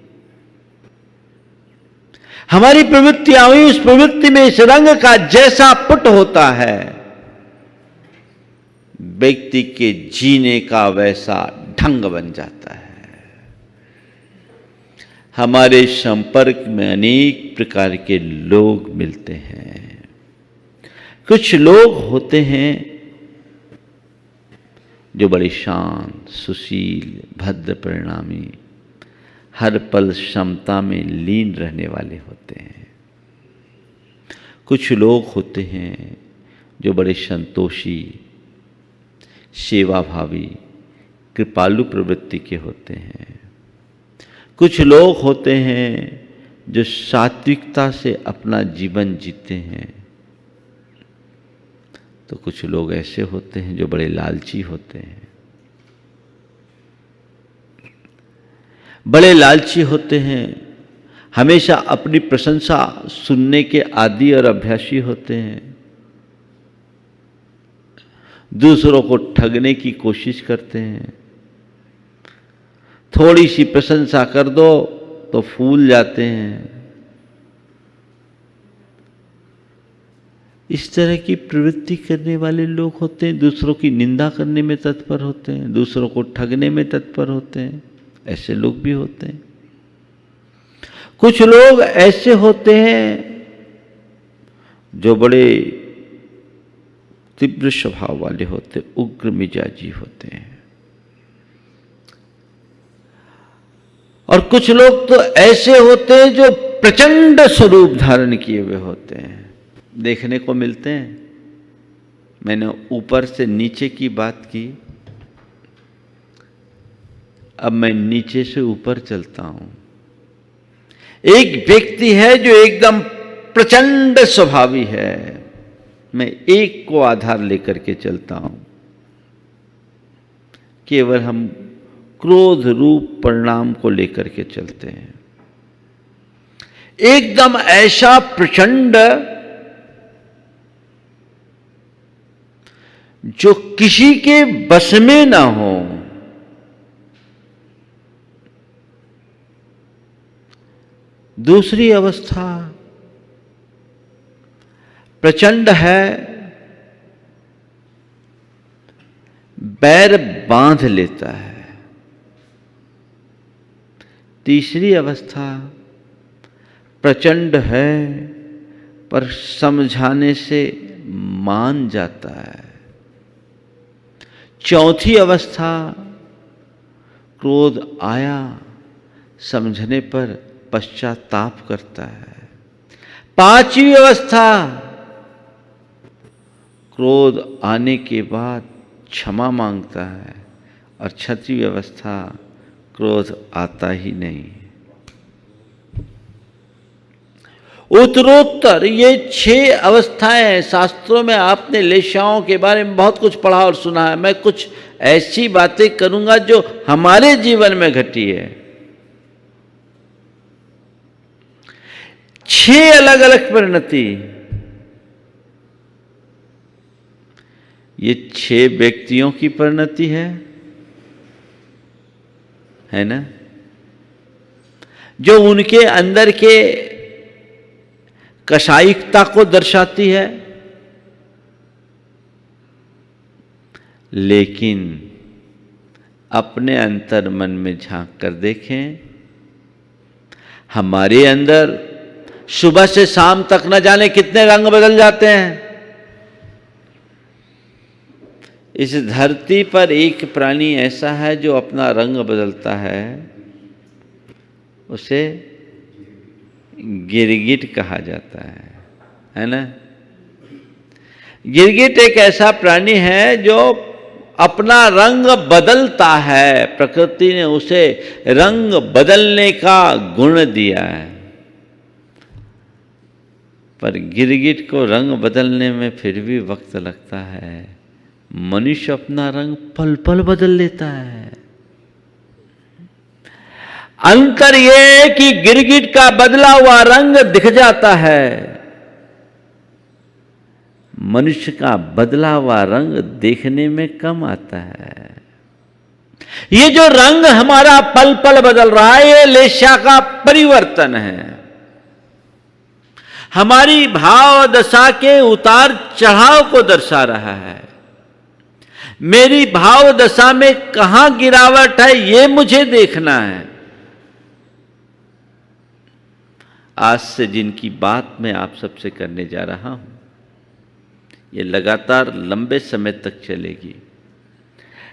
हमारी प्रवृत्तियां हुई। उस प्रवृत्ति में इस रंग का जैसा पुट होता है, व्यक्ति के जीने का वैसा ढंग बन जाता है। हमारे संपर्क में अनेक प्रकार के लोग मिलते हैं। कुछ लोग होते हैं जो बड़े शांत, सुशील, भद्र परिणामी, हर पल क्षमता में लीन रहने वाले होते हैं। कुछ लोग होते हैं जो बड़े संतोषी, सेवाभावी, कृपालु प्रवृत्ति के होते हैं। कुछ लोग होते हैं जो सात्विकता से अपना जीवन जीते हैं। तो कुछ लोग ऐसे होते हैं जो बड़े लालची होते हैं। बड़े लालची होते हैं, हमेशा अपनी प्रशंसा सुनने के आदी और अभ्यासी होते हैं। दूसरों को ठगने की कोशिश करते हैं। थोड़ी सी प्रशंसा कर दो तो फूल जाते हैं। इस तरह की प्रवृत्ति करने वाले लोग होते हैं। दूसरों की निंदा करने में तत्पर होते हैं, दूसरों को ठगने में तत्पर होते हैं। ऐसे लोग भी होते हैं। कुछ लोग ऐसे होते हैं जो बड़े तीव्र स्वभाव वाले होते, उग्र मिजाजी होते हैं। और कुछ लोग तो ऐसे होते हैं जो प्रचंड स्वरूप धारण किए हुए होते हैं, देखने को मिलते हैं। मैंने ऊपर से नीचे की बात की, अब मैं नीचे से ऊपर चलता हूं। एक व्यक्ति है जो एकदम प्रचंड स्वभावी है, मैं एक को आधार लेकर के चलता हूं। केवल हम क्रोध रूप परिणाम को लेकर के चलते हैं। एकदम ऐसा प्रचंड जो किसी के बस में ना हो। दूसरी अवस्था प्रचंड है, बैर बांध लेता है। तीसरी अवस्था प्रचंड है पर समझाने से मान जाता है। चौथी अवस्था क्रोध आया, समझने पर पश्चाताप करता है। पांचवी अवस्था क्रोध आने के बाद क्षमा मांगता है। और छठवीं अवस्था क्रोध आता ही नहीं। उत्तरोत्तर ये 6 अवस्थाएं हैं। शास्त्रों में आपने लेशाओं के बारे में बहुत कुछ पढ़ा और सुना है। मैं कुछ ऐसी बातें करूंगा जो हमारे जीवन में घटी है। 6 अलग अलग परिणति। ये 6 व्यक्तियों की परिणति है ना, जो उनके अंदर के कषायिकता को दर्शाती है। लेकिन अपने अंतर मन में झांक कर देखें, हमारे अंदर सुबह से शाम तक न जाने कितने रंग बदल जाते हैं। इस धरती पर एक प्राणी ऐसा है जो अपना रंग बदलता है, उसे गिरगिट कहा जाता है ना। गिरगिट एक ऐसा प्राणी है जो अपना रंग बदलता है। प्रकृति ने उसे रंग बदलने का गुण दिया है। पर गिरगिट को रंग बदलने में फिर भी वक्त लगता है। मनुष्य अपना रंग पल पल बदल लेता है। अंतर यह है कि गिरगिट का बदला हुआ रंग दिख जाता है, मनुष्य का बदला हुआ रंग देखने में कम आता है। ये जो रंग हमारा पल पल बदल रहा है, ये लेशा का परिवर्तन है। हमारी भाव दशा के उतार चढ़ाव को दर्शा रहा है। मेरी भाव दशा में कहां गिरावट है, ये मुझे देखना है। आज से जिनकी बात मैं आप सबसे करने जा रहा हूं, ये लगातार लंबे समय तक चलेगी,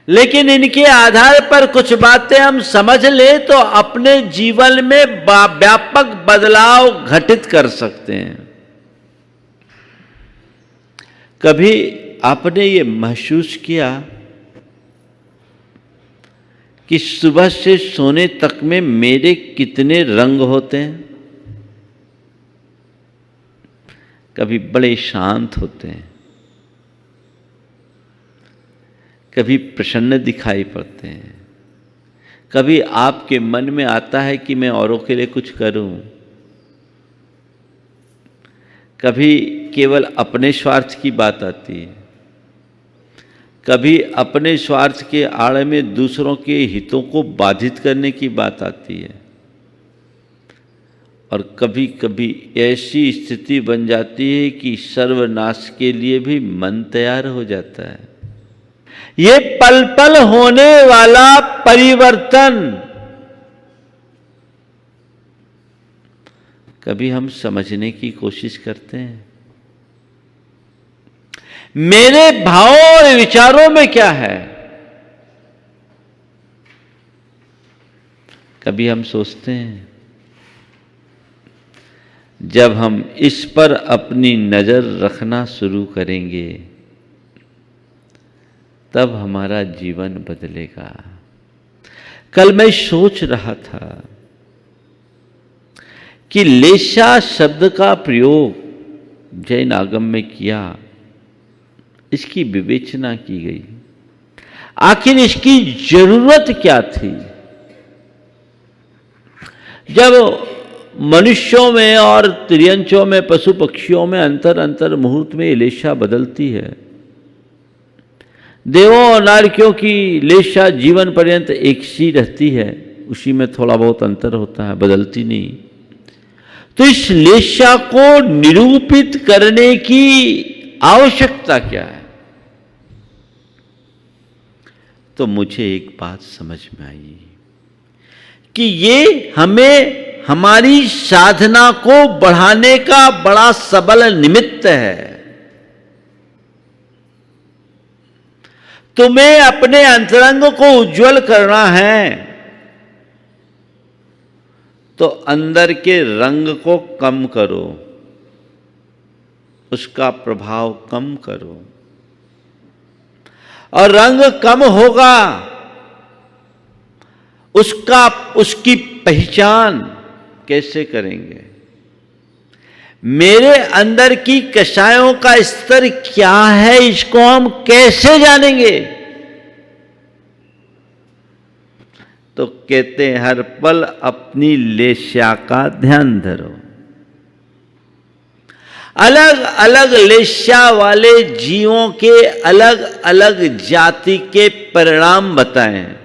लेकिन इनके आधार पर कुछ बातें हम समझ लें तो अपने जीवन में व्यापक बदलाव घटित कर सकते हैं। कभी आपने ये महसूस किया कि सुबह से सोने तक में मेरे कितने रंग होते हैं? कभी बड़े शांत होते हैं, कभी प्रसन्न दिखाई पड़ते हैं, कभी आपके मन में आता है कि मैं औरों के लिए कुछ करूं, कभी केवल अपने स्वार्थ की बात आती है, कभी अपने स्वार्थ के आड़ में दूसरों के हितों को बाधित करने की बात आती है, और कभी कभी ऐसी स्थिति बन जाती है कि सर्वनाश के लिए भी मन तैयार हो जाता है। ये पल पल होने वाला परिवर्तन कभी हम समझने की कोशिश करते हैं। मेरे भावों और विचारों में क्या है, कभी हम सोचते हैं? जब हम इस पर अपनी नजर रखना शुरू करेंगे तब हमारा जीवन बदलेगा। कल मैं सोच रहा था कि लेशा शब्द का प्रयोग जैन आगम में किया, इसकी विवेचना की गई। आखिर इसकी जरूरत क्या थी? जब मनुष्यों में और त्रियंचों में, पशु पक्षियों में अंतर मुहूर्त में लेशा बदलती है। देवों और नारकियों की लेशा जीवन पर्यंत एक सी रहती है, उसी में थोड़ा बहुत अंतर होता है, बदलती नहीं। तो इस लेशा को निरूपित करने की आवश्यकता क्या है? तो मुझे एक बात समझ में आई कि ये हमें हमारी साधना को बढ़ाने का बड़ा सबल निमित्त है। तुम्हें अपने अंतरंग को उज्जवल करना है तो अंदर के रंग को कम करो, उसका प्रभाव कम करो, और रंग कम होगा उसकी पहचान कैसे करेंगे? मेरे अंदर की कषायों का स्तर क्या है, इसको हम कैसे जानेंगे? तो कहते हैं हर पल अपनी लेशा का ध्यान धरो। अलग अलग लेशा वाले जीवों के अलग अलग जाति के परिणाम बताएं।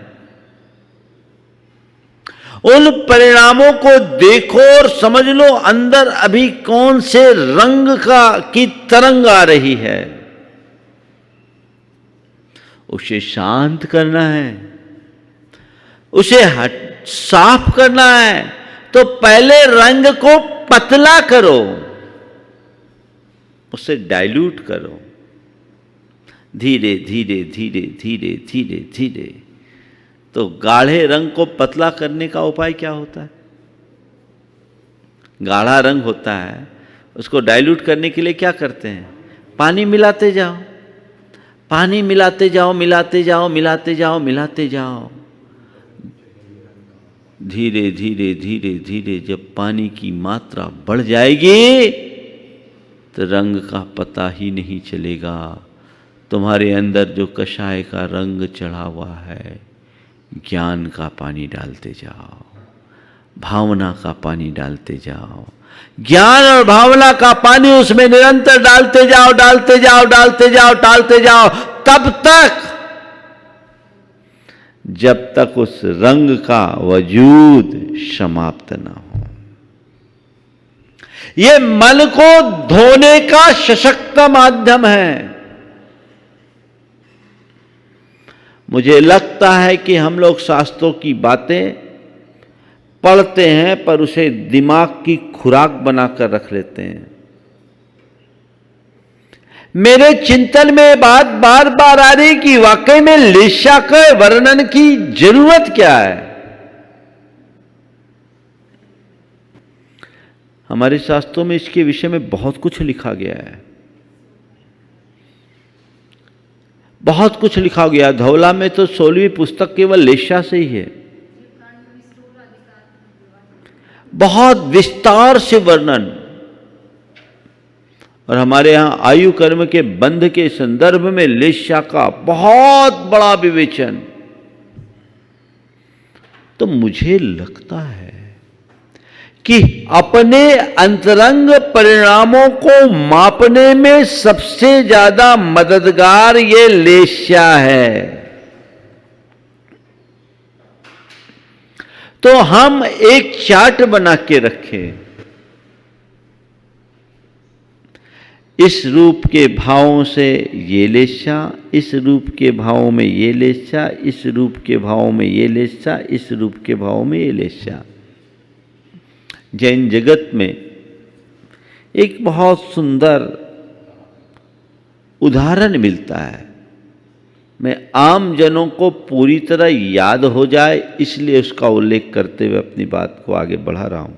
उन परिणामों को देखो और समझ लो अंदर अभी कौन से रंग की तरंग आ रही है। उसे शांत करना है, उसे साफ करना है, तो पहले रंग को पतला करो, उसे डाइल्यूट करो, धीरे धीरे धीरे धीरे धीरे धीरे। तो गाढ़े रंग को पतला करने का उपाय क्या होता है? गाढ़ा रंग होता है, उसको डाइल्यूट करने के लिए क्या करते हैं? पानी मिलाते जाओ, पानी मिलाते जाओ, मिलाते जाओ, मिलाते जाओ, मिलाते जाओ। धीरे धीरे धीरे धीरे जब पानी की मात्रा बढ़ जाएगी तो रंग का पता ही नहीं चलेगा। तुम्हारे अंदर जो कषाय का रंग चढ़ा हुआ है, ज्ञान का पानी डालते जाओ, भावना का पानी डालते जाओ, ज्ञान और भावना का पानी उसमें निरंतर डालते जाओ, डालते जाओ, डालते जाओ, डालते जाओ, तब तक जब तक उस रंग का वजूद समाप्त ना हो। ये मन को धोने का सशक्त माध्यम है। मुझे लगता है कि हम लोग शास्त्रों की बातें पढ़ते हैं पर उसे दिमाग की खुराक बनाकर रख लेते हैं। मेरे चिंतन में बात बार बार आ रही कि वाकई में लेस्या के वर्णन की जरूरत क्या है। हमारे शास्त्रों में इसके विषय में बहुत कुछ लिखा गया है, बहुत कुछ लिखा गया। धौला में तो 16वीं पुस्तक केवल लेस्या से ही है, बहुत विस्तार से वर्णन। और हमारे यहां आयु कर्म के बंध के संदर्भ में लेस्या का बहुत बड़ा विवेचन। तो मुझे लगता है कि अपने अंतरंग परिणामों को मापने में सबसे ज्यादा मददगार ये लेस्या है। तो हम एक चार्ट बना के रखें, इस रूप के भावों से ये लेस्या, इस रूप के भावों में ये लेस्या, इस रूप के भावों में ये लेस्या, इस रूप के भावों में ये लेस्या। जैन जगत में एक बहुत सुंदर उदाहरण मिलता है। मैं आम जनों को पूरी तरह याद हो जाए इसलिए उसका उल्लेख करते हुए अपनी बात को आगे बढ़ा रहा हूं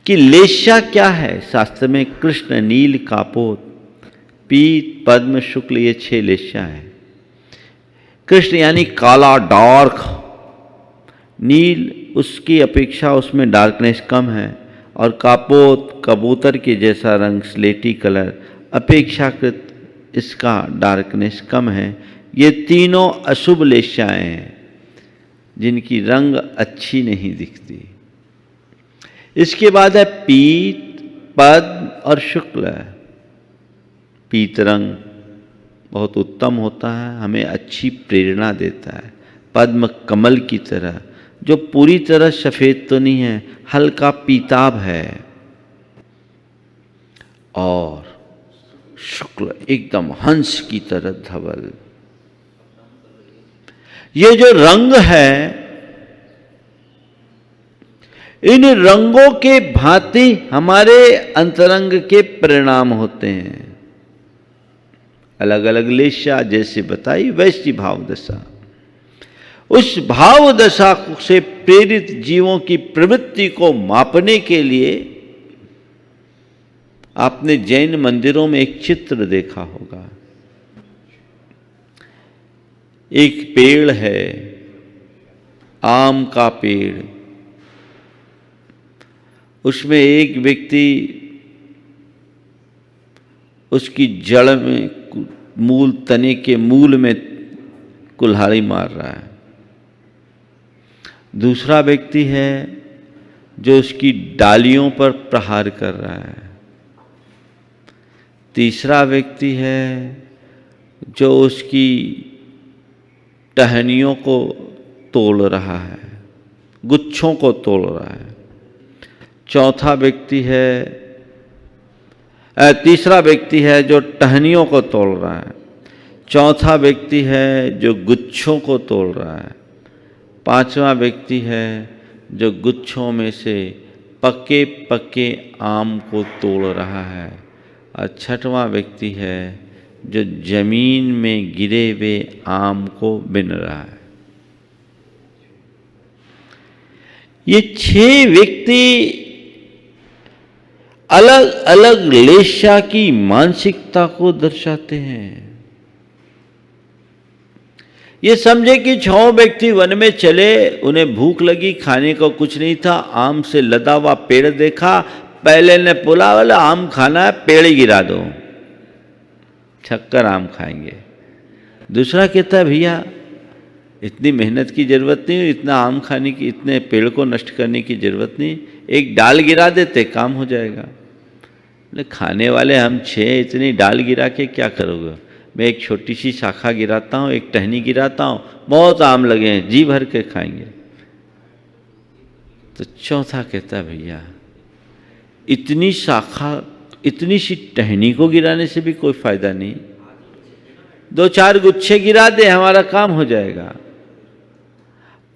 कि लेस्या क्या है। शास्त्र में कृष्ण, नील, कापोत, पीत, पद्म, शुक्ल, ये 6 लेस्या है। कृष्ण यानी काला, डार्क। नील, उसकी अपेक्षा उसमें डार्कनेस कम है। और कापोत, कबूतर के जैसा रंग, स्लेटी कलर, अपेक्षाकृत इसका डार्कनेस कम है। ये तीनों अशुभ लेस्याएं हैं जिनकी रंग अच्छी नहीं दिखती। इसके बाद है पीत, पद्म और शुक्ल। पीत रंग बहुत उत्तम होता है, हमें अच्छी प्रेरणा देता है। पद्म कमल की तरह, जो पूरी तरह सफेद तो नहीं है, हल्का पीताभ है। और शुक्ल एकदम हंस की तरह धवल। ये जो रंग है, इन रंगों के भांति हमारे अंतरंग के परिणाम होते हैं। अलग अलग लेस्या जैसे बताई वैसी भाव दशा। उस भाव दशा से प्रेरित जीवों की प्रवृत्ति को मापने के लिए आपने जैन मंदिरों में एक चित्र देखा होगा। एक पेड़ है, आम का पेड़। उसमें एक व्यक्ति उसकी जड़ में, मूल तने के मूल में कुल्हाड़ी मार रहा है। दूसरा व्यक्ति है जो उसकी डालियों पर प्रहार कर रहा है। तीसरा व्यक्ति है जो उसकी टहनियों को तोड़ रहा है, गुच्छों को तोड़ रहा है। चौथा व्यक्ति है, तीसरा व्यक्ति है जो टहनियों को तोड़ रहा है। चौथा व्यक्ति है जो गुच्छों को तोड़ रहा है। पांचवा व्यक्ति है जो गुच्छों में से पके पके आम को तोड़ रहा है। और छठवां व्यक्ति है जो जमीन में गिरे हुए आम को बिन रहा है। ये 6 व्यक्ति अलग अलग लेस्या की मानसिकता को दर्शाते हैं। ये समझे कि 6 व्यक्ति वन में चले, उन्हें भूख लगी, खाने को कुछ नहीं था, आम से लदा हुआ पेड़ देखा, पहले ने बोला वाला आम खाना है, पेड़ ही गिरा दो, छक्कर आम खाएंगे। दूसरा कहता है भैया इतनी मेहनत की जरूरत नहीं, इतना आम खाने की, इतने पेड़ को नष्ट करने की जरूरत नहीं, एक डाल गिरा देते काम हो जाएगा। खाने वाले हम 6, इतनी डाल गिरा के क्या करोगे? मैं एक छोटी सी शाखा गिराता हूँ, एक टहनी गिराता हूँ, बहुत आम लगे हैं, जी भर के खाएंगे। तो चौथा कहता भैया इतनी शाखा, इतनी सी टहनी को गिराने से भी कोई फायदा नहीं, 2-4 गुच्छे गिरा दे, हमारा काम हो जाएगा।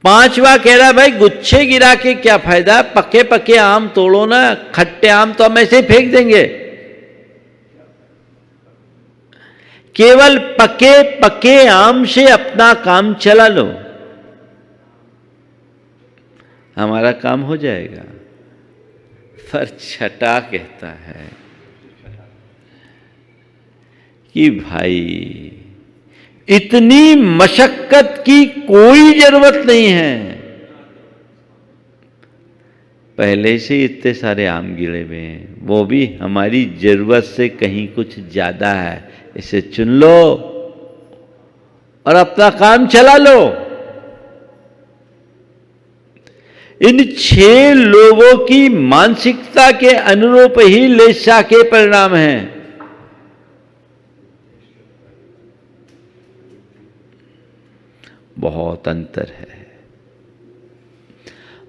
पांचवा कह रहा भाई गुच्छे गिरा के क्या फायदा, पके पके आम तोड़ो ना, खट्टे आम तो हम ऐसे ही फेंक देंगे। केवल पके पके आम से अपना काम चला लो, हमारा काम हो जाएगा। पर छठा कहता है कि भाई इतनी मशक्कत की कोई जरूरत नहीं है, पहले से इतने सारे आम गिरे हुए हैं, वो भी हमारी जरूरत से कहीं कुछ ज्यादा है, इसे चुन लो और अपना काम चला लो। इन 6 लोगों की मानसिकता के अनुरूप ही लेशा के परिणाम हैं। बहुत अंतर है,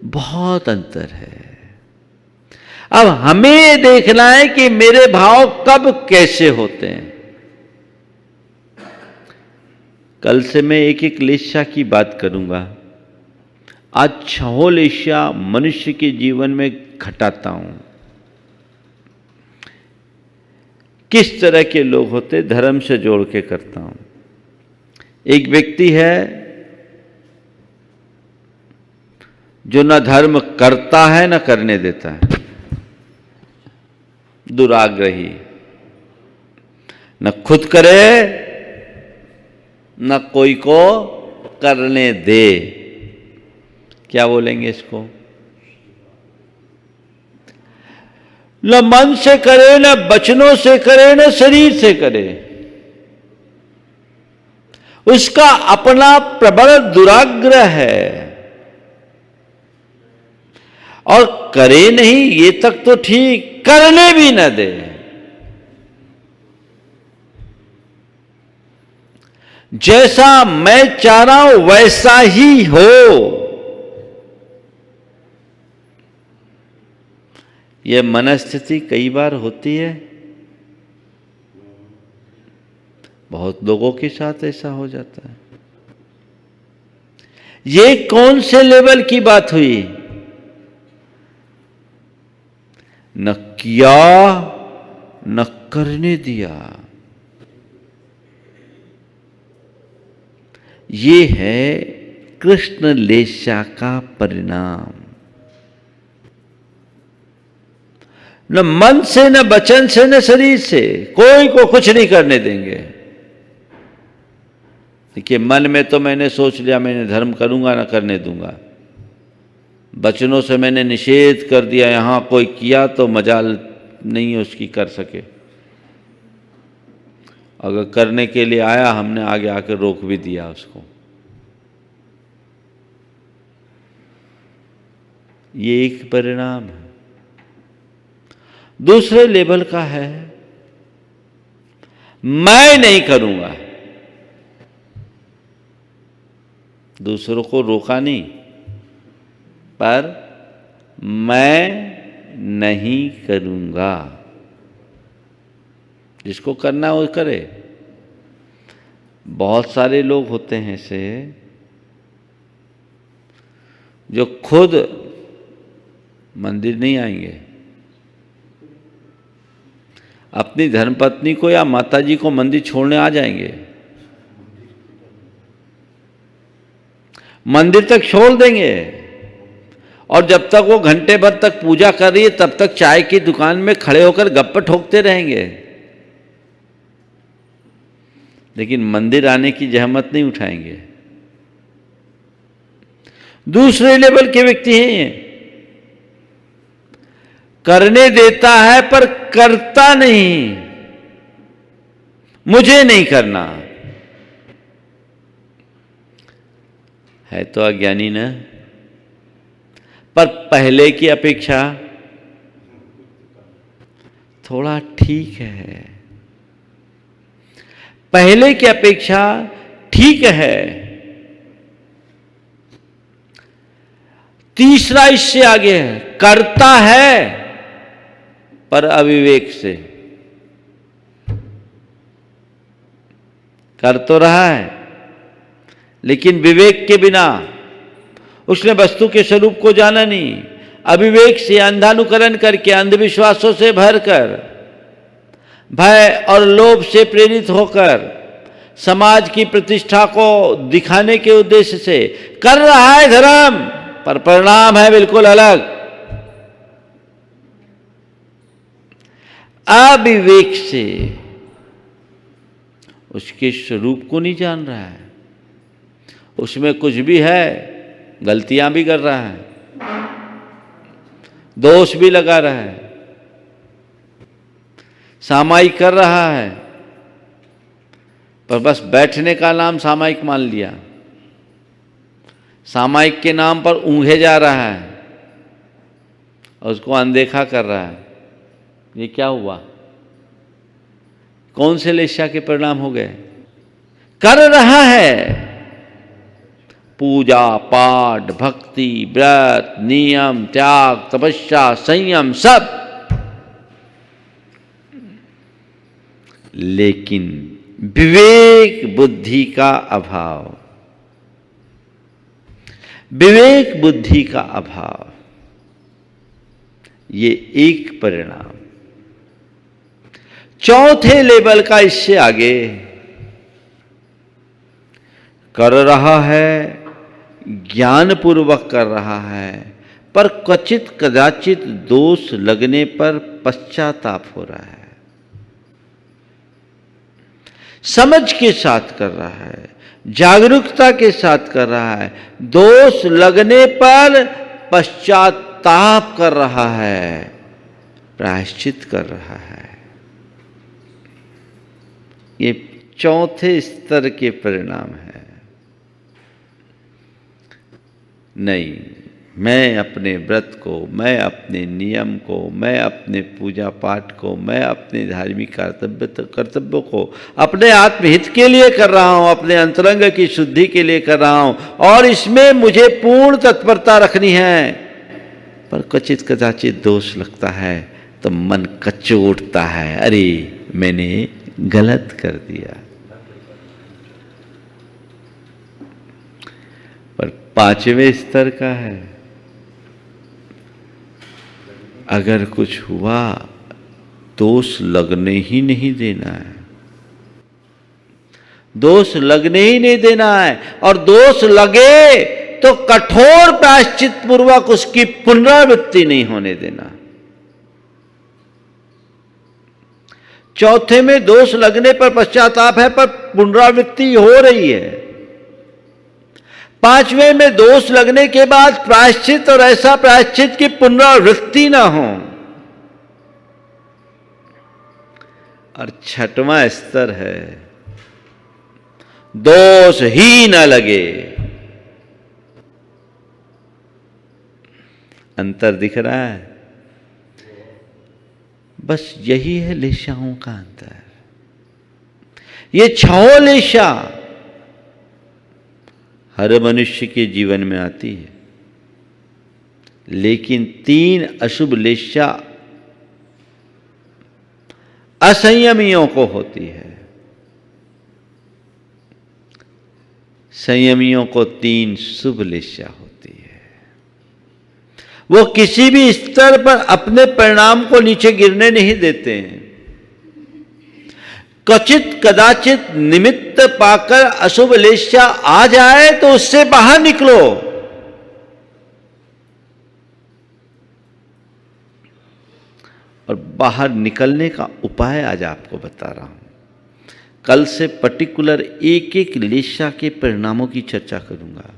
बहुत अंतर है। अब हमें देखना है कि मेरे भाव कब कैसे होते हैं। कल से मैं एक एक लेशा की बात करूंगा। आज 6 लेशा मनुष्य के जीवन में घटाता हूं। किस तरह के लोग होते, धर्म से जोड़ के करता हूं। एक व्यक्ति है जो न धर्म करता है न करने देता है, दुराग्रही, न खुद करे न कोई को करने दे। क्या बोलेंगे इसको? न मन से करे, न वचनों से करे, न शरीर से करे। उसका अपना प्रबल दुराग्रह है। और करे नहीं ये तक तो ठीक, करने भी न दे। जैसा मैं चाह रहा हूं वैसा ही हो, यह मनस्थिति कई बार होती है। बहुत लोगों के साथ ऐसा हो जाता है। ये कौन से लेवल की बात हुई? न किया न करने दिया। ये है कृष्ण लेशा का परिणाम। न मन से, न वचन से, न शरीर से, कोई को कुछ नहीं करने देंगे। देखिए, मन में तो मैंने सोच लिया मैंने धर्म करूंगा, ना करने दूंगा। वचनों से मैंने निषेध कर दिया, यहां कोई किया तो मजाल नहीं उसकी कर सके। अगर करने के लिए आया, हमने आगे आकर रोक भी दिया उसको। ये एक परिणाम है। दूसरे लेवल का है, मैं नहीं करूंगा। दूसरों को रोका नहीं, पर मैं नहीं करूंगा। जिसको करना है वो करे। बहुत सारे लोग होते हैं ऐसे जो खुद मंदिर नहीं आएंगे, अपनी धर्मपत्नी को या माताजी को मंदिर छोड़ने आ जाएंगे, मंदिर तक छोड़ देंगे, और जब तक वो घंटे भर तक पूजा कर रही है तब तक चाय की दुकान में खड़े होकर गप्पे ठोकते रहेंगे, लेकिन मंदिर आने की जहमत नहीं उठाएंगे। दूसरे लेवल के व्यक्ति हैं ये। करने देता है पर करता नहीं, मुझे नहीं करना है तो अज्ञानी न। पर पहले की अपेक्षा थोड़ा ठीक है, पहले की अपेक्षा ठीक है। तीसरा इससे आगे है, करता है पर अविवेक से। कर तो रहा है लेकिन विवेक के बिना, उसने वस्तु के स्वरूप को जाना नहीं, अविवेक से अंधानुकरण करके, अंधविश्वासों से भरकर, भय और लोभ से प्रेरित होकर, समाज की प्रतिष्ठा को दिखाने के उद्देश्य से कर रहा है धर्म, पर परिणाम है बिल्कुल अलग। अविवेक से उसके स्वरूप को नहीं जान रहा है, उसमें कुछ भी है, गलतियां भी कर रहा है, दोष भी लगा रहा है, सामायिक कर रहा है, पर बस बैठने का नाम सामायिक मान लिया, सामायिक के नाम पर ऊँघे जा रहा है और उसको अनदेखा कर रहा है। ये क्या हुआ? कौन से लेशा के परिणाम हो गए? कर रहा है पूजा पाठ, भक्ति, व्रत, नियम, त्याग, तपस्या, संयम सब, लेकिन विवेक बुद्धि का अभाव, विवेक बुद्धि का अभाव, ये एक परिणाम। चौथे लेवल का इससे आगे, कर रहा है, ज्ञानपूर्वक कर रहा है, पर क्वचित कदाचित दोष लगने पर पश्चाताप हो रहा है, समझ के साथ कर रहा है, जागरूकता के साथ कर रहा है, दोष लगने पर पश्चाताप कर रहा है, प्रायश्चित कर रहा है। ये चौथे स्तर के परिणाम है। नहीं, मैं अपने व्रत को, मैं अपने नियम को, मैं अपने पूजा पाठ को, मैं अपने धार्मिक कर्तव्यों को अपने आत्महित के लिए कर रहा हूं, अपने अंतरंग की शुद्धि के लिए कर रहा हूं, और इसमें मुझे पूर्ण तत्परता रखनी है। पर क्वचित कदाचित दोष लगता है तो मन कचोटता है, अरे मैंने गलत कर दिया। पर पांचवें स्तर का है, अगर कुछ हुआ दोष लगने ही नहीं देना है, दोष लगने ही नहीं देना है, और दोष लगे तो कठोर प्रायश्चित पूर्वक उसकी पुनरावृत्ति नहीं होने देना। चौथे में दोष लगने पर पश्चाताप है पर पुनरावृत्ति हो रही है। पांचवें में दोष लगने के बाद प्रायश्चित, और ऐसा प्रायश्चित की पुनरावृत्ति ना हो। और छठवां स्तर है, दोष ही न लगे। अंतर दिख रहा है? बस यही है लेशाओं का अंतर। ये छह लेशा हर मनुष्य के जीवन में आती है, लेकिन तीन अशुभ लेशा असंयमियों को होती है। संयमियों को तीन शुभ लेशा होती है। वो किसी भी स्तर पर अपने परिणाम को नीचे गिरने नहीं देते हैं। क्वचित कदाचित निमित्त पाकर अशुभ लेशा आ जाए तो उससे बाहर निकलो। और बाहर निकलने का उपाय आज आपको बता रहा हूं। कल से पर्टिकुलर एक एक लेशा के परिणामों की चर्चा करूंगा,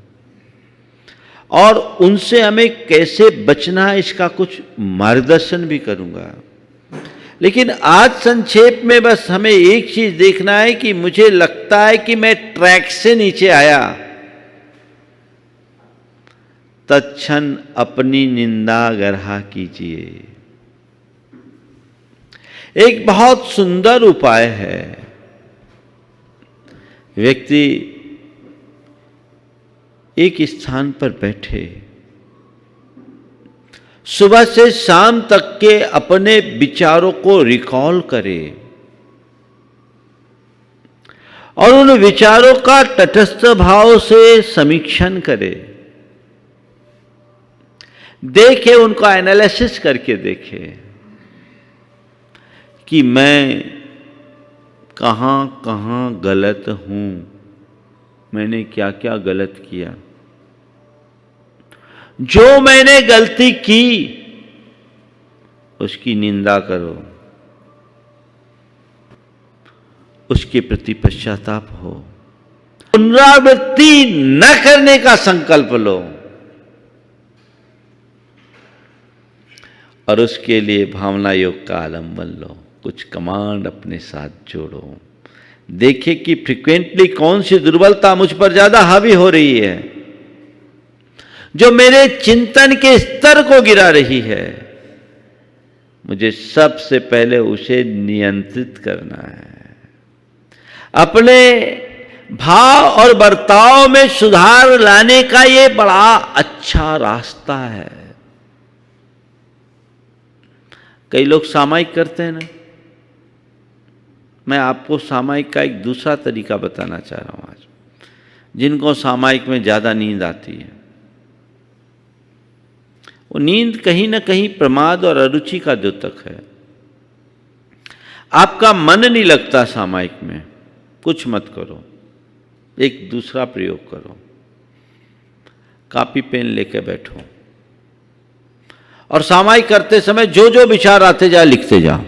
और उनसे हमें कैसे बचना है इसका कुछ मार्गदर्शन भी करूंगा। लेकिन आज संक्षेप में बस हमें एक चीज देखना है कि मुझे लगता है कि मैं ट्रैक से नीचे आया, तत्क्षण अपनी निंदा ग्रहा कीजिए। एक बहुत सुंदर उपाय है। व्यक्ति एक स्थान पर बैठे, सुबह से शाम तक के अपने विचारों को रिकॉल करे और उन विचारों का तटस्थ भाव से समीक्षण करे, देखे, उनका एनालिसिस करके देखे कि मैं कहां कहां गलत हूं, मैंने क्या क्या गलत किया। जो मैंने गलती की उसकी निंदा करो, उसके प्रति पश्चाताप हो, पुनरावृत्ति न करने का संकल्प लो और उसके लिए भावना योग का आलंबन लो। कुछ कमांड अपने साथ जोड़ो, देखे कि फ्रीक्वेंटली कौन सी दुर्बलता मुझ पर ज्यादा हावी हो रही है, जो मेरे चिंतन के स्तर को गिरा रही है। मुझे सबसे पहले उसे नियंत्रित करना है। अपने भाव और बर्ताव में सुधार लाने का यह बड़ा अच्छा रास्ता है। कई लोग सामायिक करते हैं ना, मैं आपको सामायिक का एक दूसरा तरीका बताना चाह रहा हूं आज। जिनको सामायिक में ज्यादा नींद आती है, वो नींद कहीं ना कहीं प्रमाद और अरुचि का द्योतक है। आपका मन नहीं लगता सामायिक में, कुछ मत करो, एक दूसरा प्रयोग करो। कॉपी पेन लेके बैठो और सामायिक करते समय जो जो विचार आते जाए लिखते जाओ।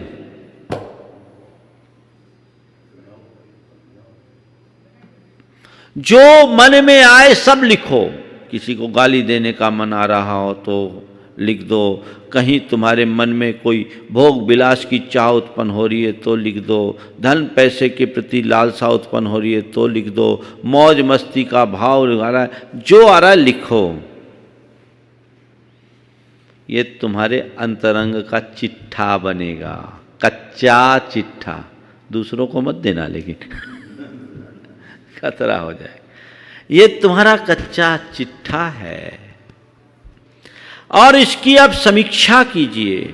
जो मन में आए सब लिखो। किसी को गाली देने का मन आ रहा हो तो लिख दो, कहीं तुम्हारे मन में कोई भोग विलास की चाह उत्पन्न हो रही है तो लिख दो, धन पैसे के प्रति लालसा उत्पन्न हो रही है तो लिख दो, मौज मस्ती का भाव आ रहा है, जो आ रहा है लिखो। ये तुम्हारे अंतरंग का चिट्ठा बनेगा, कच्चा चिट्ठा। दूसरों को मत देना लेकिन खतरा हो जाए। ये तुम्हारा कच्चा चिट्ठा है और इसकी आप समीक्षा कीजिए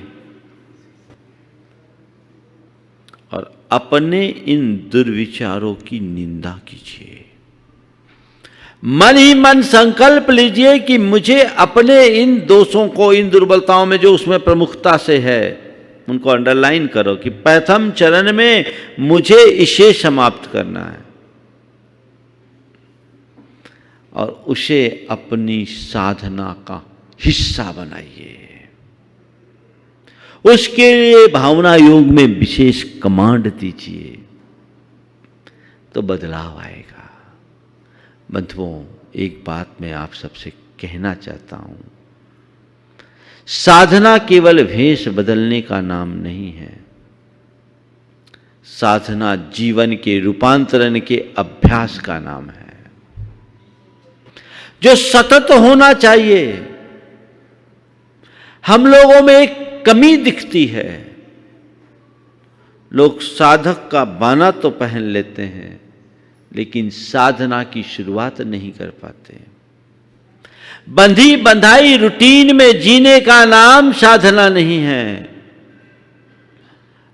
और अपने इन दुर्विचारों की निंदा कीजिए। मन ही मन संकल्प लीजिए कि मुझे अपने इन दोषों को, इन दुर्बलताओं में जो उसमें प्रमुखता से है, उनको अंडरलाइन करो कि प्रथम चरण में मुझे इसे समाप्त करना है और उसे अपनी साधना का हिस्सा बनाइए। उसके लिए भावना योग में विशेष कमांड दीजिए तो बदलाव आएगा। बंधुओं, एक बात मैं आप सबसे कहना चाहता हूं, साधना केवल भेष बदलने का नाम नहीं है। साधना जीवन के रूपांतरण के अभ्यास का नाम है जो सतत होना चाहिए। हम लोगों में एक कमी दिखती है। लोग साधक का बाना तो पहन लेते हैं लेकिन साधना की शुरुआत नहीं कर पाते। बंधी बंधाई रूटीन में जीने का नाम साधना नहीं है।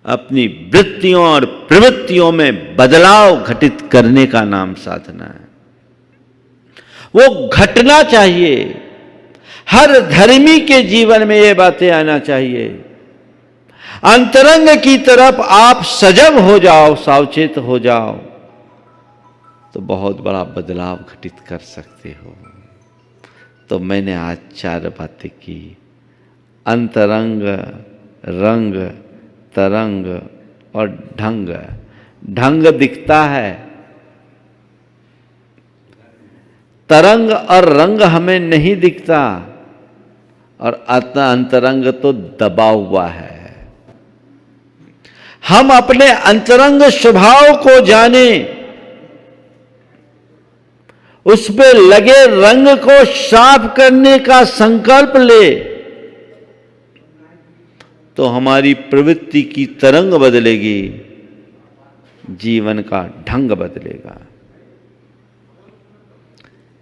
अपनी वृत्तियों और प्रवृत्तियों में बदलाव घटित करने का नाम साधना है। वो घटना चाहिए। हर धर्मी के जीवन में ये बातें आना चाहिए। अंतरंग की तरफ आप सजग हो जाओ, सावचेत हो जाओ तो बहुत बड़ा बदलाव घटित कर सकते हो। तो मैंने आज 4 बातें की। अंतरंग, रंग, तरंग और ढंग। ढंग दिखता है, तरंग और रंग हमें नहीं दिखता और अंतरंग तो दबा हुआ है। हम अपने अंतरंग स्वभाव को जाने, उस पे लगे रंग को साफ करने का संकल्प ले, तो हमारी प्रवृत्ति की तरंग बदलेगी, जीवन का ढंग बदलेगा।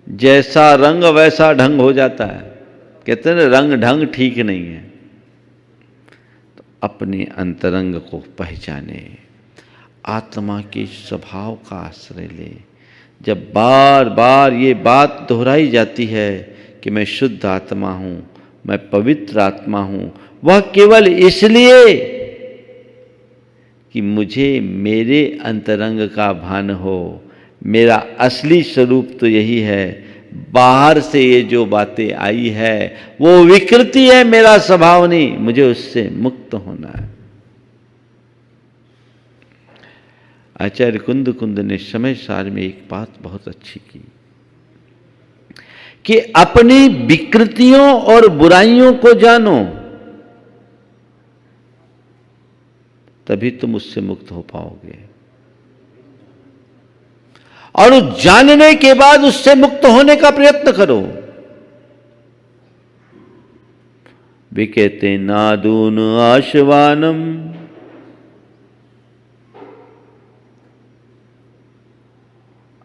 जैसा रंग वैसा ढंग हो जाता है, कहते हैं रंग ढंग ठीक नहीं है। तो अपने अंतरंग को पहचाने, आत्मा के स्वभाव का आश्रय ले। जब बार बार ये बात दोहराई जाती है कि मैं शुद्ध आत्मा हूं, मैं पवित्र आत्मा हूं, वह केवल इसलिए कि मुझे मेरे अंतरंग का भान हो। मेरा असली स्वरूप तो यही है। बाहर से ये जो बातें आई है वो विकृति है, मेरा स्वभाव नहीं, मुझे उससे मुक्त होना है। आचार्य कुंद ने समय सार में एक बात बहुत अच्छी की कि अपनी विकृतियों और बुराइयों को जानो, तभी तुम उससे मुक्त हो पाओगे। और उस जानने के बाद उससे मुक्त होने का प्रयत्न करो। वे कहते हैं नादून आशवानम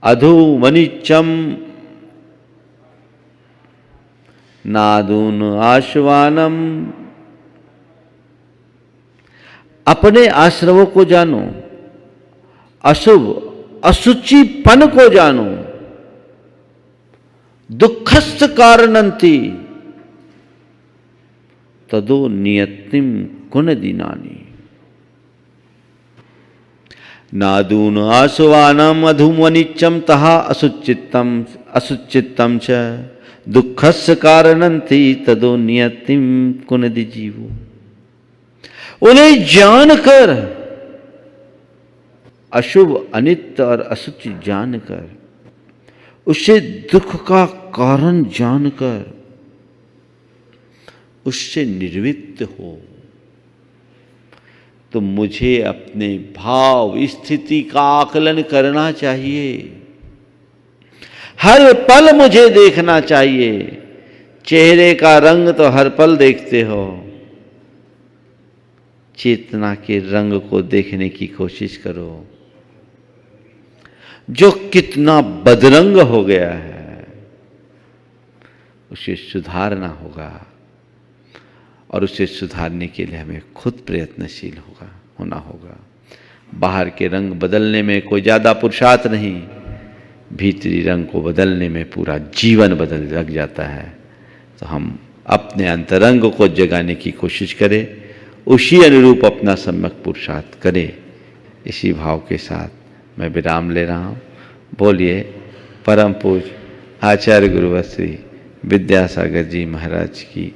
अधुमनिचम, नादून आशवानम, अपने आश्रवों को जानो, अशुभ असुचिपन को जानो, दुखस्य कारणंती तदो नियतिम कुन दीनानी। नादून आसवानम अधुमनिचम तहा असुचित्तम च दुखस्य कारणंती तदो नियतिम कुन जीवो। उन्हें जानकर, अशुभ अनित्य और असुचि जानकर, उसे दुख का कारण जानकर उससे निर्वृत्त हो, तो मुझे अपने भाव स्थिति का आकलन करना चाहिए। हर पल मुझे देखना चाहिए। चेहरे का रंग तो हर पल देखते हो, चेतना के रंग को देखने की कोशिश करो। जो कितना बदरंग हो गया है उसे सुधारना होगा, और उसे सुधारने के लिए हमें खुद प्रयत्नशील होना होगा। बाहर के रंग बदलने में कोई ज़्यादा पुरुषार्थ नहीं, भीतरी रंग को बदलने में पूरा जीवन बदल लग जाता है। तो हम अपने अंतरंग को जगाने की कोशिश करें, उसी अनुरूप अपना सम्यक पुरुषार्थ करें। इसी भाव के साथ मैं विराम ले रहा हूँ। बोलिए परम पूज्य आचार्य गुरुवर श्री विद्यासागर जी महाराज की